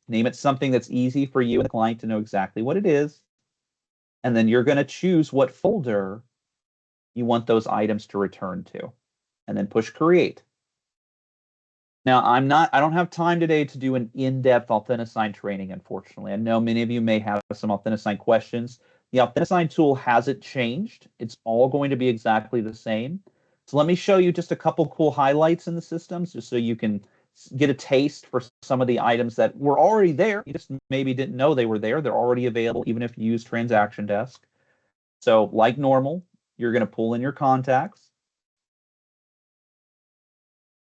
Name it something that's easy for you and the client to know exactly what it is. And then you're going to choose what folder you want those items to return to. And then push create. Now, I don't have time today to do an in-depth Authentisign training, unfortunately. I know many of you may have some Authentisign questions. The Authentisign tool hasn't changed. It's all going to be exactly the same. So let me show you just a couple cool highlights in the systems, just so you can get a taste for some of the items that were already there. You just maybe didn't know they were there. They're already available, even if you use Transaction Desk. So like normal, you're going to pull in your contacts.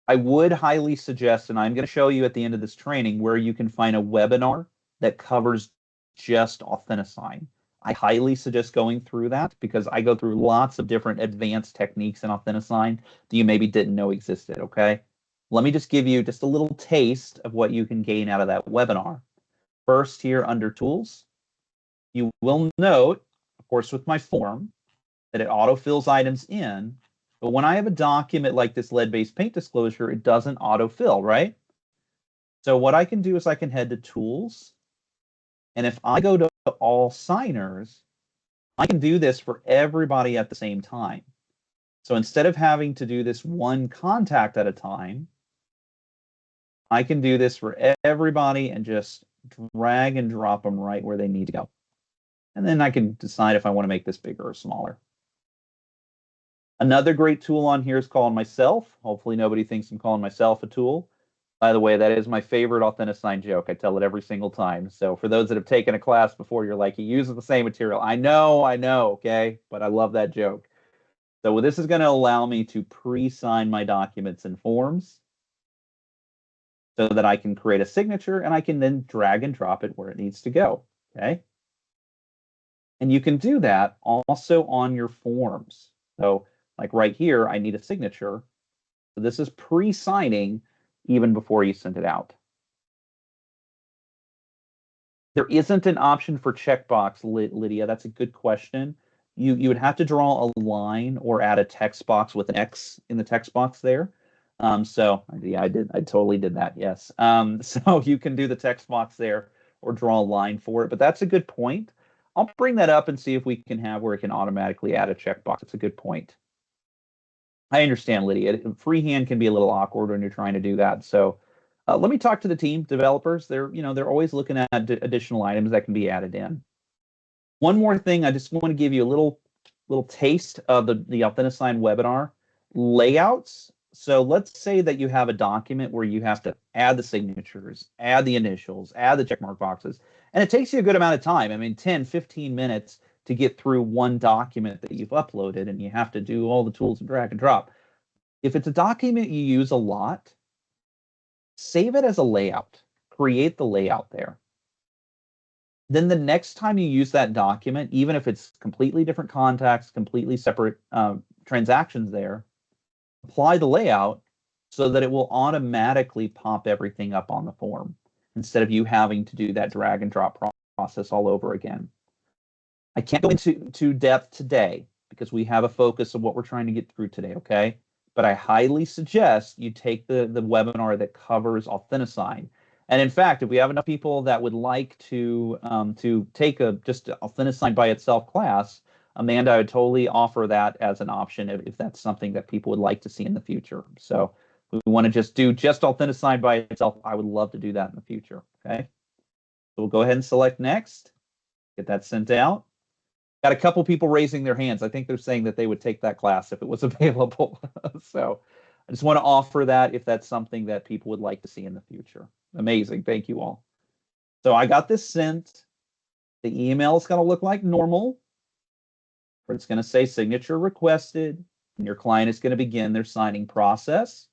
I would highly suggest, and I'm going to show you at the end of this training, where you can find a webinar that covers just Authentisign. I highly suggest going through that because I go through lots of different advanced techniques in Authentisign that you maybe didn't know existed, okay? Let me just give you just a little taste of what you can gain out of that webinar. First, here under Tools, you will note, of course, with my form, that it autofills items in. But when I have a document like this lead-based paint disclosure, it doesn't autofill, right? So what I can do is I can head to Tools. And if I go to All Signers, I can do this for everybody at the same time. So instead of having to do this one contact at a time, I can do this for everybody and just drag and drop them right where they need to go. And then I can decide if I want to make this bigger or smaller. Another great tool on here is Calling Myself. Hopefully nobody thinks I'm calling myself a tool. By the way, that is my favorite Authentisign joke. I tell it every single time. So for those that have taken a class before, you're like, he uses the same material. I know, okay? But I love that joke. So this is going to allow me to pre-sign my documents and forms so that I can create a signature and I can then drag and drop it where it needs to go, okay? And you can do that also on your forms. So like right here, I need a signature. So this is pre-signing even before you send it out. There isn't an option for checkbox, Lydia. That's a good question. You would have to draw a line or add a text box with an X in the text box there. So yeah, I totally did that. Yes. So you can do the text box there or draw a line for it. But that's a good point. I'll bring that up and see if we can have where it can automatically add a checkbox. It's a good point. I understand, Lydia. Freehand can be a little awkward when you're trying to do that. So let me talk to the team developers. They're always looking at additional items that can be added in. One more thing, I just want to give you a little taste of the Authentisign webinar layouts. So let's say that you have a document where you have to add the signatures, add the initials, add the checkmark boxes, and it takes you a good amount of time. I mean, 10, 15 minutes to get through one document that you've uploaded, and you have to do all the tools and drag and drop. If it's a document you use a lot, save it as a layout. Create the layout there. Then the next time you use that document, even if it's completely different contacts, completely separate transactions there, apply the layout so that it will automatically pop everything up on the form instead of you having to do that drag and drop process all over again. I can't go into depth today because we have a focus of what we're trying to get through today, okay? But I highly suggest you take the webinar that covers Authentisign. And in fact, if we have enough people that would like to take just Authentisign by itself class, Amanda, I would totally offer that as an option if that's something that people would like to see in the future. So if we want to do just Authentisign by itself, I would love to do that in the future, okay? So we'll go ahead and select next, get that sent out. Got a couple people raising their hands. I think they're saying that they would take that class if it was available. So I just want to offer that if that's something that people would like to see in the future. Amazing. Thank you all. So I got this sent. The email is going to look like normal. It's going to say signature requested, and your client is going to begin their signing process.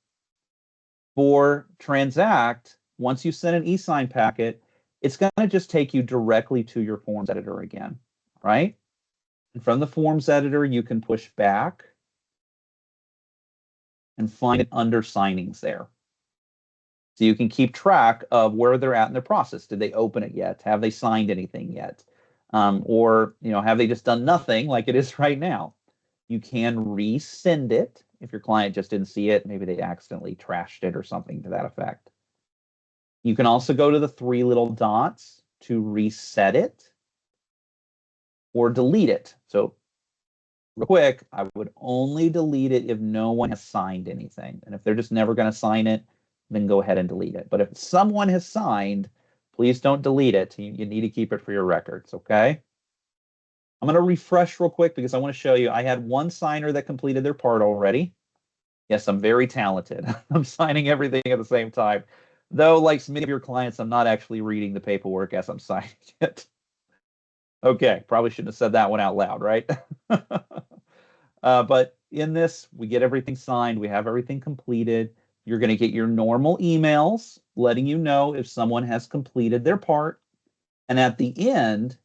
For Transact, once you send an e-sign packet, it's going to just take you directly to your forms editor again, right? And from the forms editor, you can push back and find it under signings there. So you can keep track of where they're at in their process. Did they open it yet? Have they signed anything yet? Or have they just done nothing like it is right now? You can resend it if your client just didn't see it. Maybe they accidentally trashed it or something to that effect. You can also go to the three little dots to reset it or delete it. So real quick, I would only delete it if no one has signed anything. And if they're just never going to sign it, then go ahead and delete it. But if someone has signed, please don't delete it. You need to keep it for your records, okay? I'm going to refresh real quick because I want to show you. I had one signer that completed their part already. Yes, I'm very talented. I'm signing everything at the same time. Though, like many of your clients, I'm not actually reading the paperwork as I'm signing it. Okay, probably shouldn't have said that one out loud, right? But in this, we get everything signed, we have everything completed. You're going to get your normal emails letting you know if someone has completed their part. And at the end,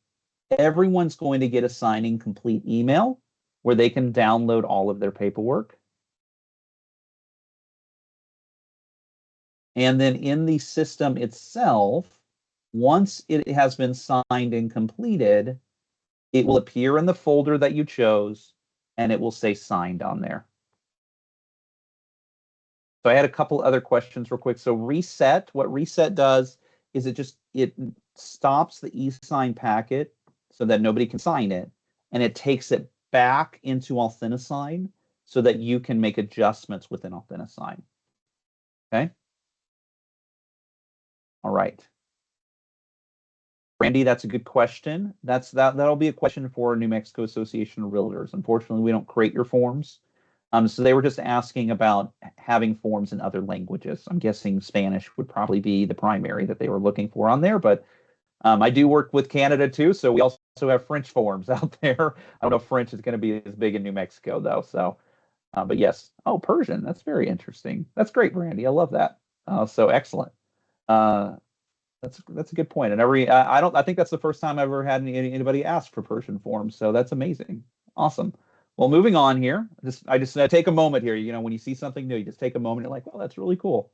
everyone's going to get a signing complete email where they can download all of their paperwork. And then in the system itself, once it has been signed and completed, it will appear in the folder that you chose and it will say signed on there. So I had a couple other questions real quick. So reset, what reset does is it stops the e-sign packet so that nobody can sign it, and it takes it back into Authentisign so that you can make adjustments within Authentisign. Okay. All right. Randy, that's a good question. That'll be a question for New Mexico Association of Realtors. Unfortunately, we don't create your forms. So they were just asking about having forms in other languages. I'm guessing Spanish would probably be the primary that they were looking for on there, but I do work with Canada too, so we also have French forms out there. I don't know if French is going to be as big in New Mexico though. So, but yes. Oh, Persian. That's very interesting. That's great, Randy. I love that. So excellent. Uh, that's a good point. And I think that's the first time I've ever had anybody ask for Persian forms. So that's amazing. Awesome. Well, moving on here. I just take a moment here. You know, when you see something new, you just take a moment. You're like, well, that's really cool.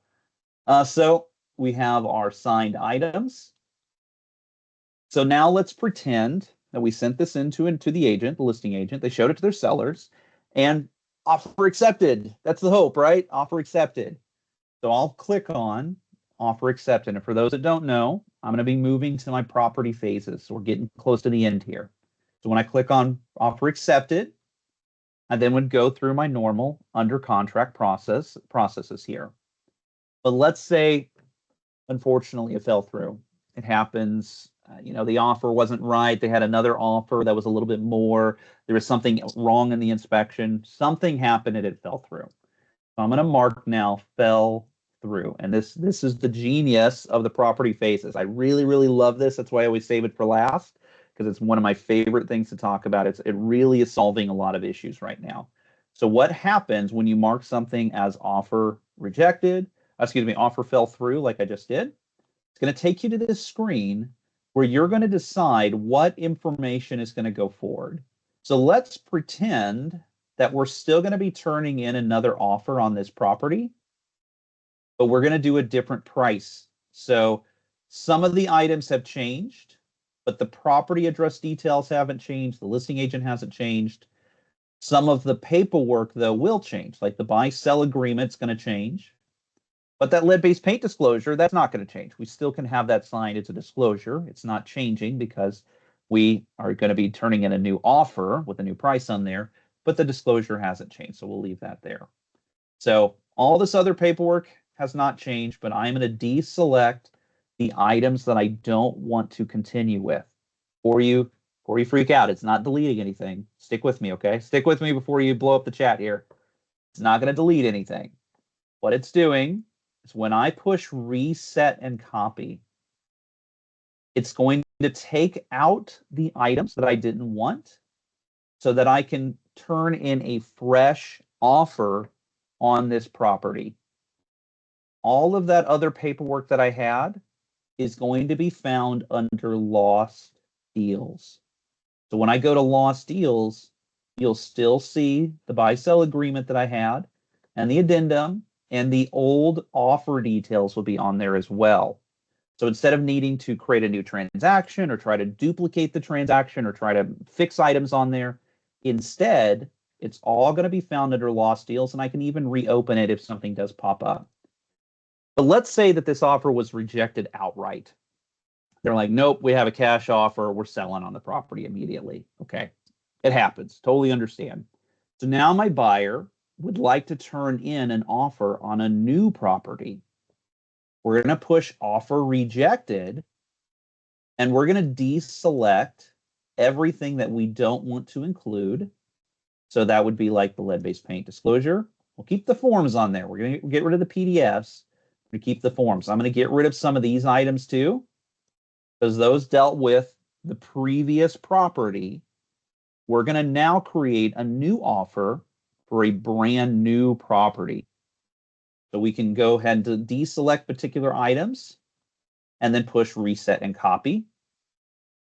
So we have our signed items. So now let's pretend that we sent this into the agent, the listing agent. They showed it to their sellers, and offer accepted. That's the hope, right? Offer accepted. So I'll click on offer accepted. And for those that don't know, I'm going to be moving to my property phases. So we're getting close to the end here. So when I click on offer accepted, I then would go through my normal under contract processes here. But let's say, unfortunately, it fell through. It happens. You know, the offer wasn't right. They had another offer that was a little bit more. There was something wrong in the inspection. Something happened and it fell through. So I'm going to mark now fell through. And this is the genius of the property phases. I really, really love this. That's why I always save it for last, because it's one of my favorite things to talk about. It really is solving a lot of issues right now. So what happens when you mark something as offer rejected, offer fell through, like I just did? It's going to take you to this screen where you're going to decide what information is going to go forward. So let's pretend that we're still going to be turning in another offer on this property, but we're going to do a different price. So some of the items have changed, but the property address details haven't changed. The listing agent hasn't changed. Some of the paperwork, though, will change, like the buy-sell agreement's going to change. But that lead-based paint disclosure, that's not going to change. We still can have that signed as a disclosure. It's not changing because we are going to be turning in a new offer with a new price on there, but the disclosure hasn't changed, so we'll leave that there. So all this other paperwork has not changed, but I'm going to deselect the items that I don't want to continue with. Before you freak out, it's not deleting anything. Stick with me, okay? Stick with me before you blow up the chat here. It's not going to delete anything. What it's doing is when I push reset and copy, it's going to take out the items that I didn't want so that I can turn in a fresh offer on this property. All of that other paperwork that I had is going to be found under lost deals. So when I go to lost deals, you'll still see the buy-sell agreement that I had and the addendum, and the old offer details will be on there as well. So instead of needing to create a new transaction or try to duplicate the transaction or try to fix items on there, instead, it's all going to be found under lost deals, and I can even reopen it if something does pop up. But let's say that this offer was rejected outright. They're like, nope, we have a cash offer. We're selling on the property immediately. Okay, it happens. Totally understand. So now my buyer would like to turn in an offer on a new property. We're going to push offer rejected, and we're going to deselect everything that we don't want to include. So that would be like the lead-based paint disclosure We'll keep the forms on there. We're going to get rid of the PDFs. We're going to keep the forms. I'm going to get rid of some of these items too, because those dealt with the previous property. We're going to now create a new offer for a brand new property. So we can go ahead and deselect particular items and then push reset and copy.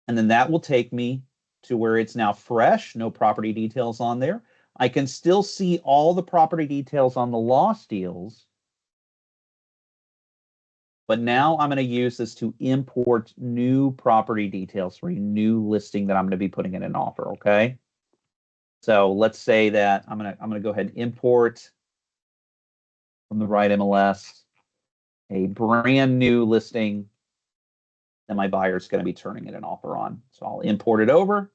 And then that will take me to where it's now fresh, no property details on there. I can still see all the property details on the lost deals. But now I'm going to use this to import new property details for a new listing that I'm going to be putting in an offer, okay? So let's say that I'm going to go ahead and import from the right MLS a brand new listing that my buyer is going to be turning in an offer on. So I'll import it over.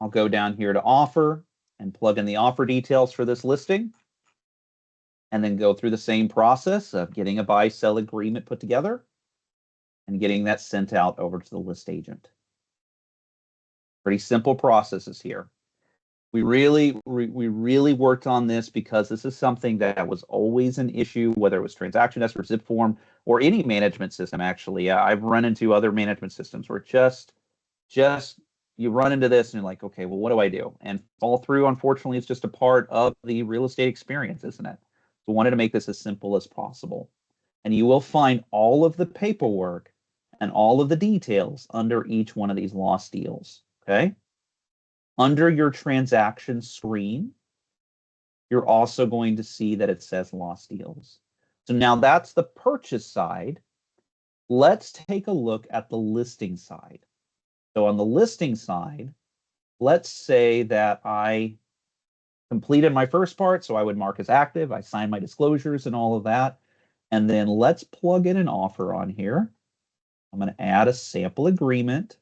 I'll go down here to offer and plug in the offer details for this listing, and then go through the same process of getting a buy-sell agreement put together and getting that sent out over to the list agent. Pretty simple processes here. We really worked on this because this is something that was always an issue, whether it was TransactNest or ZipForm or any management system. Actually, I've run into other management systems where just you run into this and you're like, okay, well, what do I do? And fall through, unfortunately, is just a part of the real estate experience, isn't it? So I wanted to make this as simple as possible. And you will find all of the paperwork and all of the details under each one of these lost deals, okay? Under your transaction screen, you're also going to see that it says lost deals. So now that's the purchase side. Let's take a look at the listing side. So on the listing side, let's say that I completed my first part, so I would mark as active. I signed my disclosures and all of that. And then let's plug in an offer on here. I'm going to add a sample agreement.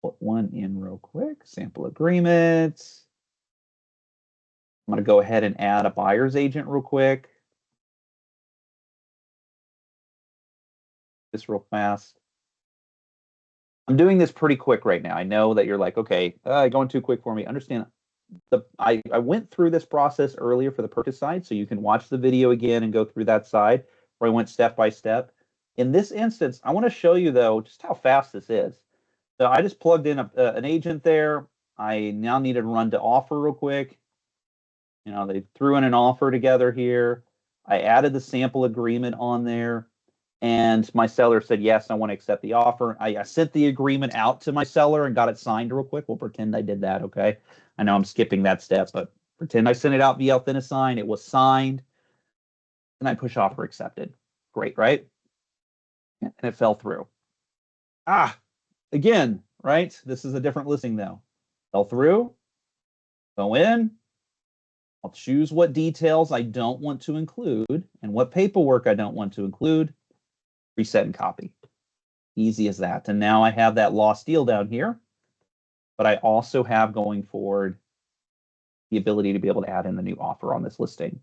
Put one in real quick, sample agreement. I'm going to go ahead and add a buyer's agent real quick. Just real fast. I'm doing this pretty quick right now. I know that you're like, okay, going too quick for me. Understand, I went through this process earlier for the purchase side, so you can watch the video again and go through that side where I went step by step. In this instance, I want to show you, though, just how fast this is. So I just plugged in an agent there. I now need to run to offer real quick. You know, they threw in an offer together here. I added the sample agreement on there, and my seller said, yes, I want to accept the offer. I sent the agreement out to my seller and got it signed real quick. We'll pretend I did that, okay? I know I'm skipping that step, but pretend I sent it out via Authentisign. It was signed, and I push offer accepted. Great, right? And it fell through. Again, right? This is a different listing though. Fell through, go in. I'll choose what details I don't want to include and what paperwork I don't want to include. Reset and copy. Easy as that. And now I have that lost deal down here, but I also have going forward the ability to be able to add in the new offer on this listing.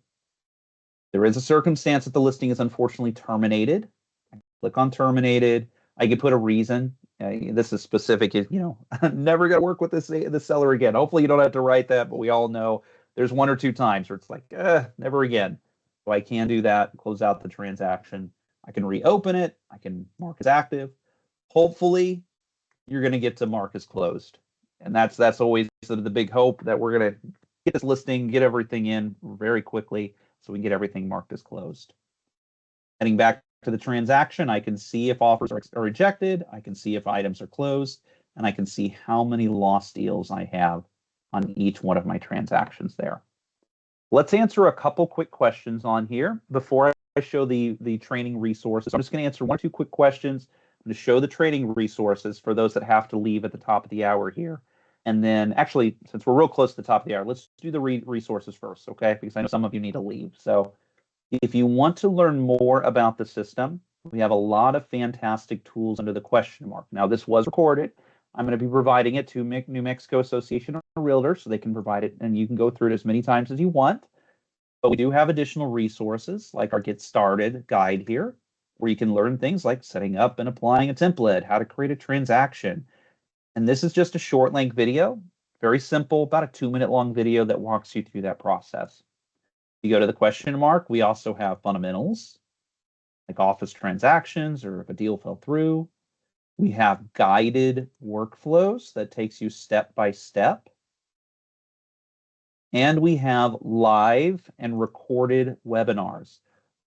There is a circumstance that the listing is unfortunately terminated. I click on terminated. I can put a reason. This is specific, you know, never going to work with the seller again. Hopefully you don't have to write that, but we all know there's one or two times where it's like, never again. So I can do that, close out the transaction. I can reopen it. I can mark as active. Hopefully you're going to get to mark as closed. And that's always sort of the big hope, that we're going to get this listing, get everything in very quickly so we can get everything marked as closed. Heading back to the transaction, I can see if offers are rejected, I can see if items are closed, and I can see how many lost deals I have on each one of my transactions there. Let's answer a couple quick questions on here before I show the training resources. I'm just going to answer one or two quick questions. I'm going to show the training resources for those that have to leave at the top of the hour here. And then actually, since we're real close to the top of the hour, let's do the resources first, okay? Because I know some of you need to leave. So if you want to learn more about the system, we have a lot of fantastic tools under the question mark. Now, this was recorded. I'm going to be providing it to New Mexico Association of Realtors so they can provide it, and you can go through it as many times as you want. But we do have additional resources like our Get Started guide here, where you can learn things like setting up and applying a template, how to create a transaction. And this is just a short length video, Very simple, about a 2-minute long video that walks you through that process. You go to the question mark, we also have fundamentals, like office transactions or if a deal fell through. We have guided workflows that takes you step by step. And we have live and recorded webinars.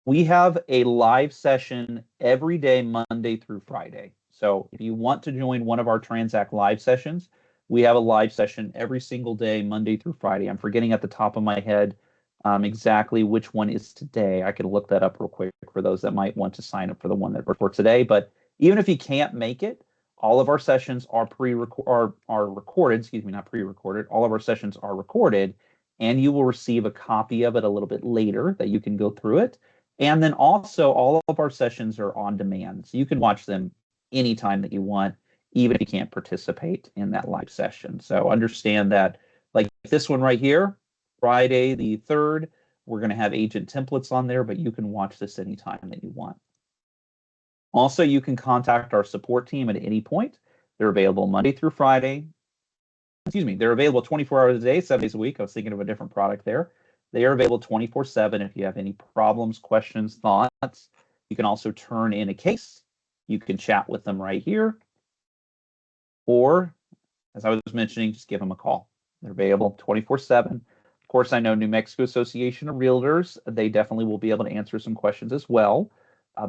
We have a live session every day, Monday through Friday. So if you want to join one of our Transact live sessions, we have a live session every single day, Monday through Friday. I'm forgetting at the top of my head exactly which one is today. I could look that up real quick for those that might want to sign up for the one that for today. But even if you can't make it, all of our sessions are recorded, excuse me, not pre-recorded. All of our sessions are recorded, and you will receive a copy of it a little bit later that you can go through it. And then also all of our sessions are on demand. So you can watch them anytime that you want, even if you can't participate in that live session. So understand that, like this one right here, Friday the 3rd, we're going to have agent templates on there, but you can watch this anytime that you want. Also, you can contact our support team at any point. They're available Monday through Friday. Excuse me, they're available 24 hours a day, 7 days a week. I was thinking of a different product there. They are available 24/7 if you have any problems, questions, thoughts. You can also turn in a case. You can chat with them right here. Or, as I was mentioning, just give them a call. They're available 24/7. Of course, I know New Mexico Association of Realtors, they definitely will be able to answer some questions as well.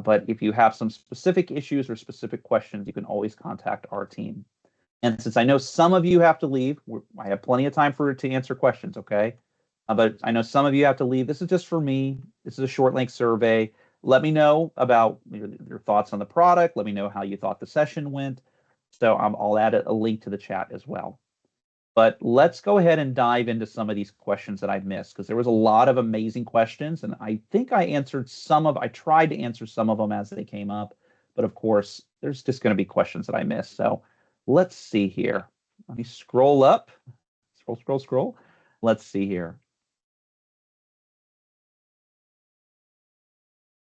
But if you have some specific issues or specific questions, you can always contact our team. And since I know some of you have to leave, I have plenty of time to answer questions, okay? But I know some of you have to leave. This is just for me. This is a short link survey. Let me know about your thoughts on the product. Let me know how you thought the session went. So I'll add a link to the chat as well. But let's go ahead and dive into some of these questions that I missed, because there was a lot of amazing questions, and I think I tried to answer some of them as they came up. But of course, there's just going to be questions that I missed. So let's see here. Let me scroll up. Scroll. Let's see here.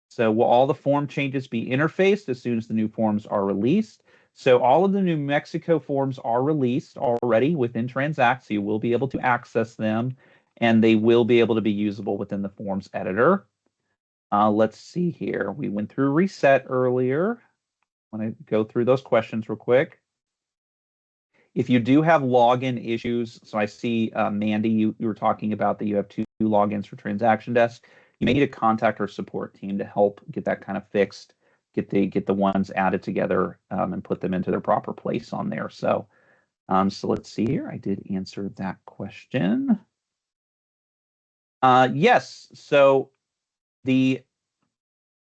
So will all the form changes be interfaced as soon as the new forms are released? So all of the New Mexico forms are released already within Transact, so you will be able to access them, and they will be able to be usable within the forms editor. Let's see here. We went through reset earlier. I want to go through those questions real quick. If you do have login issues, so I see Mandy, you were talking about that you have 2 logins for Transaction Desk. You may need to contact our support team to help get that kind of fixed, get the ones added together and put them into their proper place on there. So, so let's see here. I did answer that question. Yes. So the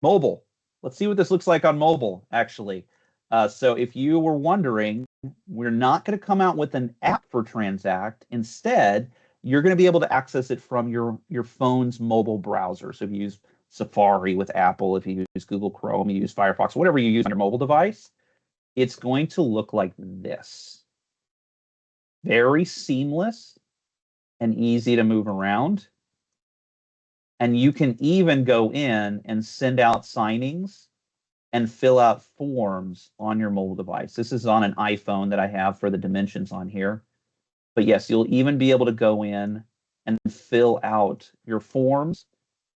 mobile. Let's see what this looks like on mobile, actually. So if you were wondering, we're not going to come out with an app for Transact. Instead, you're going to be able to access it from your phone's mobile browser. So if you use Safari with Apple, if you use Google Chrome, you use Firefox, whatever you use on your mobile device, it's going to look like this. Very seamless and easy to move around. And you can even go in and send out signings and fill out forms on your mobile device. This is on an iPhone that I have for the dimensions on here. But yes, you'll even be able to go in and fill out your forms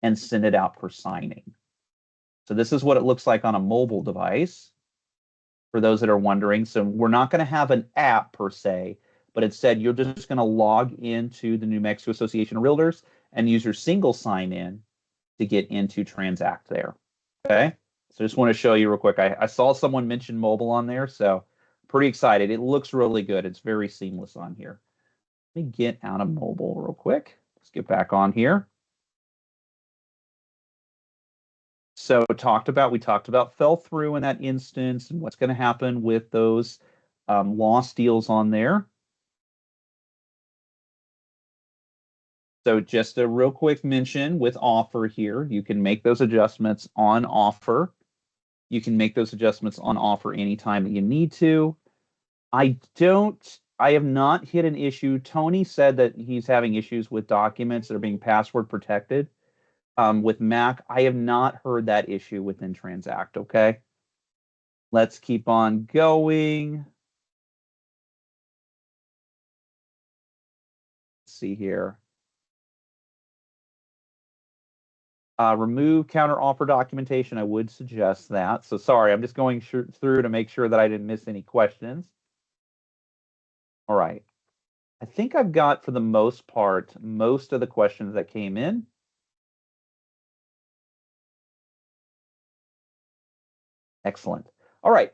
and send it out for signing. So this is what it looks like on a mobile device, for those that are wondering. So we're not going to have an app per se, but instead you're just going to log into the New Mexico Association of Realtors and use your single sign-in to get into Transact there. Okay? So just want to show you real quick. I saw someone mention mobile on there, so pretty excited. It looks really good. It's very seamless on here. Let me get out of mobile real quick. Let's get back on here. So we talked about fell through in that instance and what's going to happen with those lost deals on there. So just a real quick mention with offer here, you can make those adjustments on offer. You can make those adjustments on offer anytime that you need to. I have not hit an issue. Tony said that he's having issues with documents that are being password protected. With Mac, I have not heard that issue within Transact, okay? Let's keep on going. see here. Remove counter offer documentation. I would suggest that. So sorry, I'm just going through to make sure that I didn't miss any questions. All right. I think I've got, for the most part, most of the questions that came in. Excellent. All right.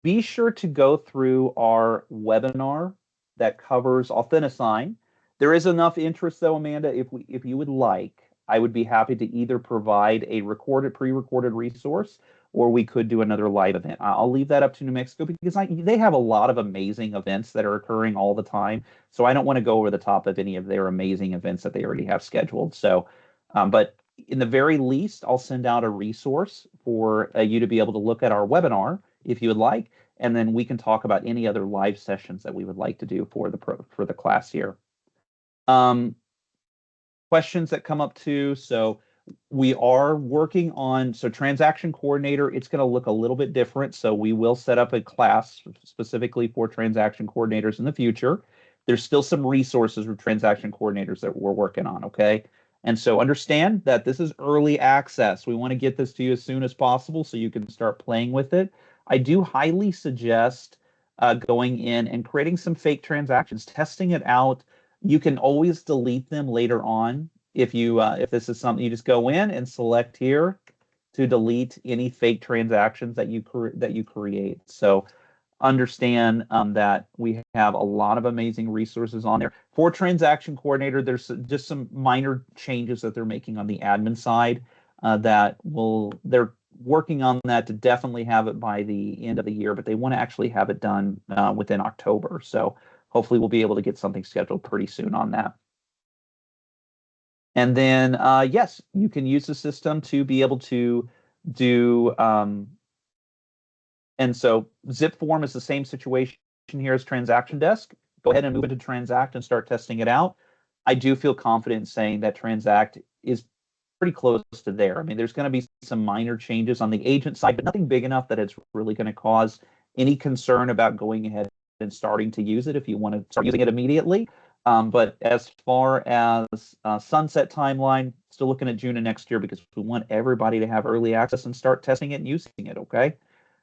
Be sure to go through our webinar that covers Authenticign. There is enough interest, though, Amanda, if you would like, I would be happy to either provide a pre-recorded resource, or we could do another live event. I'll leave that up to New Mexico, because they have a lot of amazing events that are occurring all the time. So I don't want to go over the top of any of their amazing events that they already have scheduled. So, but in the very least, I'll send out a resource for you to be able to look at our webinar if you would like, and then we can talk about any other live sessions that we would like to do for the class here. Questions that come up too. So we are working on, transaction coordinator, it's going to look a little bit different. So we will set up a class specifically for transaction coordinators in the future. There's still some resources with transaction coordinators that we're working on, okay? And so understand that this is early access. We want to get this to you as soon as possible so you can start playing with it. I do highly suggest going in and creating some fake transactions, testing it out. You can always delete them later on. If this is something, you just go in and select here to delete any fake transactions that you create. So understand that we have a lot of amazing resources on there. For Transaction Coordinator, there's just some minor changes that they're making on the admin side they're working on that to definitely have it by the end of the year, but they want to actually have it done within October. So hopefully we'll be able to get something scheduled pretty soon on that. And then, yes, you can use the system to be able to do, and so zip form is the same situation here as Transaction Desk. Go ahead and move it to Transact and start testing it out. I do feel confident in saying that Transact is pretty close to there. I mean, there's going to be some minor changes on the agent side, but nothing big enough that it's really going to cause any concern about going ahead and starting to use it if you want to start using it immediately. But as far as sunset timeline, still looking at June of next year, because we want everybody to have early access and start testing it and using it, okay?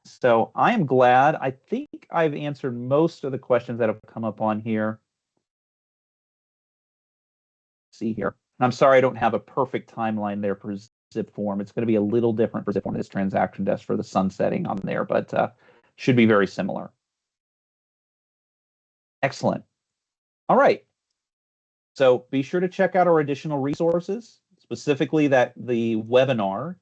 So I am glad. I think I've answered most of the questions that have come up on here. See here. I'm sorry I don't have a perfect timeline there for zip form. It's going to be a little different for zip form, this Transaction Desk for the sunsetting on there, but should be very similar. Excellent. All right. So be sure to check out our additional resources, specifically that the webinars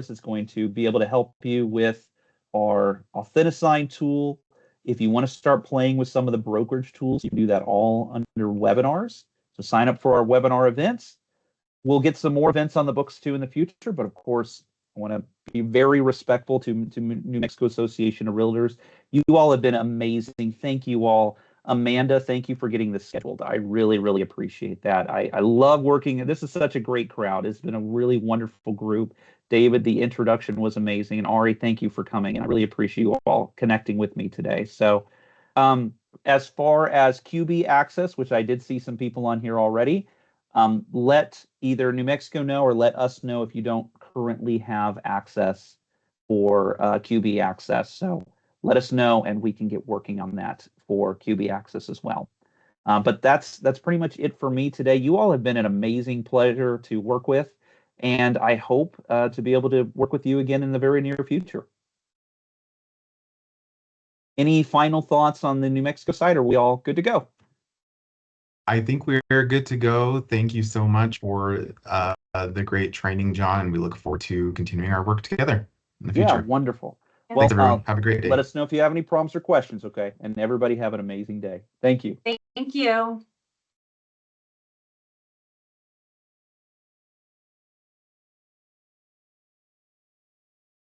is going to be able to help you with our Authenticign tool. If you want to start playing with some of the brokerage tools, you can do that all under webinars. So sign up for our webinar events. We'll get some more events on the books too in the future, but of course, I want to be very respectful to New Mexico Association of Realtors. You all have been amazing. Thank you all. Amanda, thank you for getting this scheduled. I really, really appreciate that. I love working. This is such a great crowd. It's been a really wonderful group. David, the introduction was amazing. And Ari, thank you for coming. And I really appreciate you all connecting with me today. So as far as QB access, which I did see some people on here already, let either New Mexico know or let us know if you don't currently have access for QB access. So let us know and we can get working on that for QB access as well. But that's pretty much it for me today. You all have been an amazing pleasure to work with, and I hope to be able to work with you again in the very near future. Any final thoughts on the New Mexico side? Are we all good to go? I think we're good to go. Thank you so much for the great training, John, and we look forward to continuing our work together in the future. Yeah, wonderful. Well, thanks, everyone. Have a great day. Let us know if you have any problems or questions, okay? And everybody have an amazing day. Thank you. Thank you.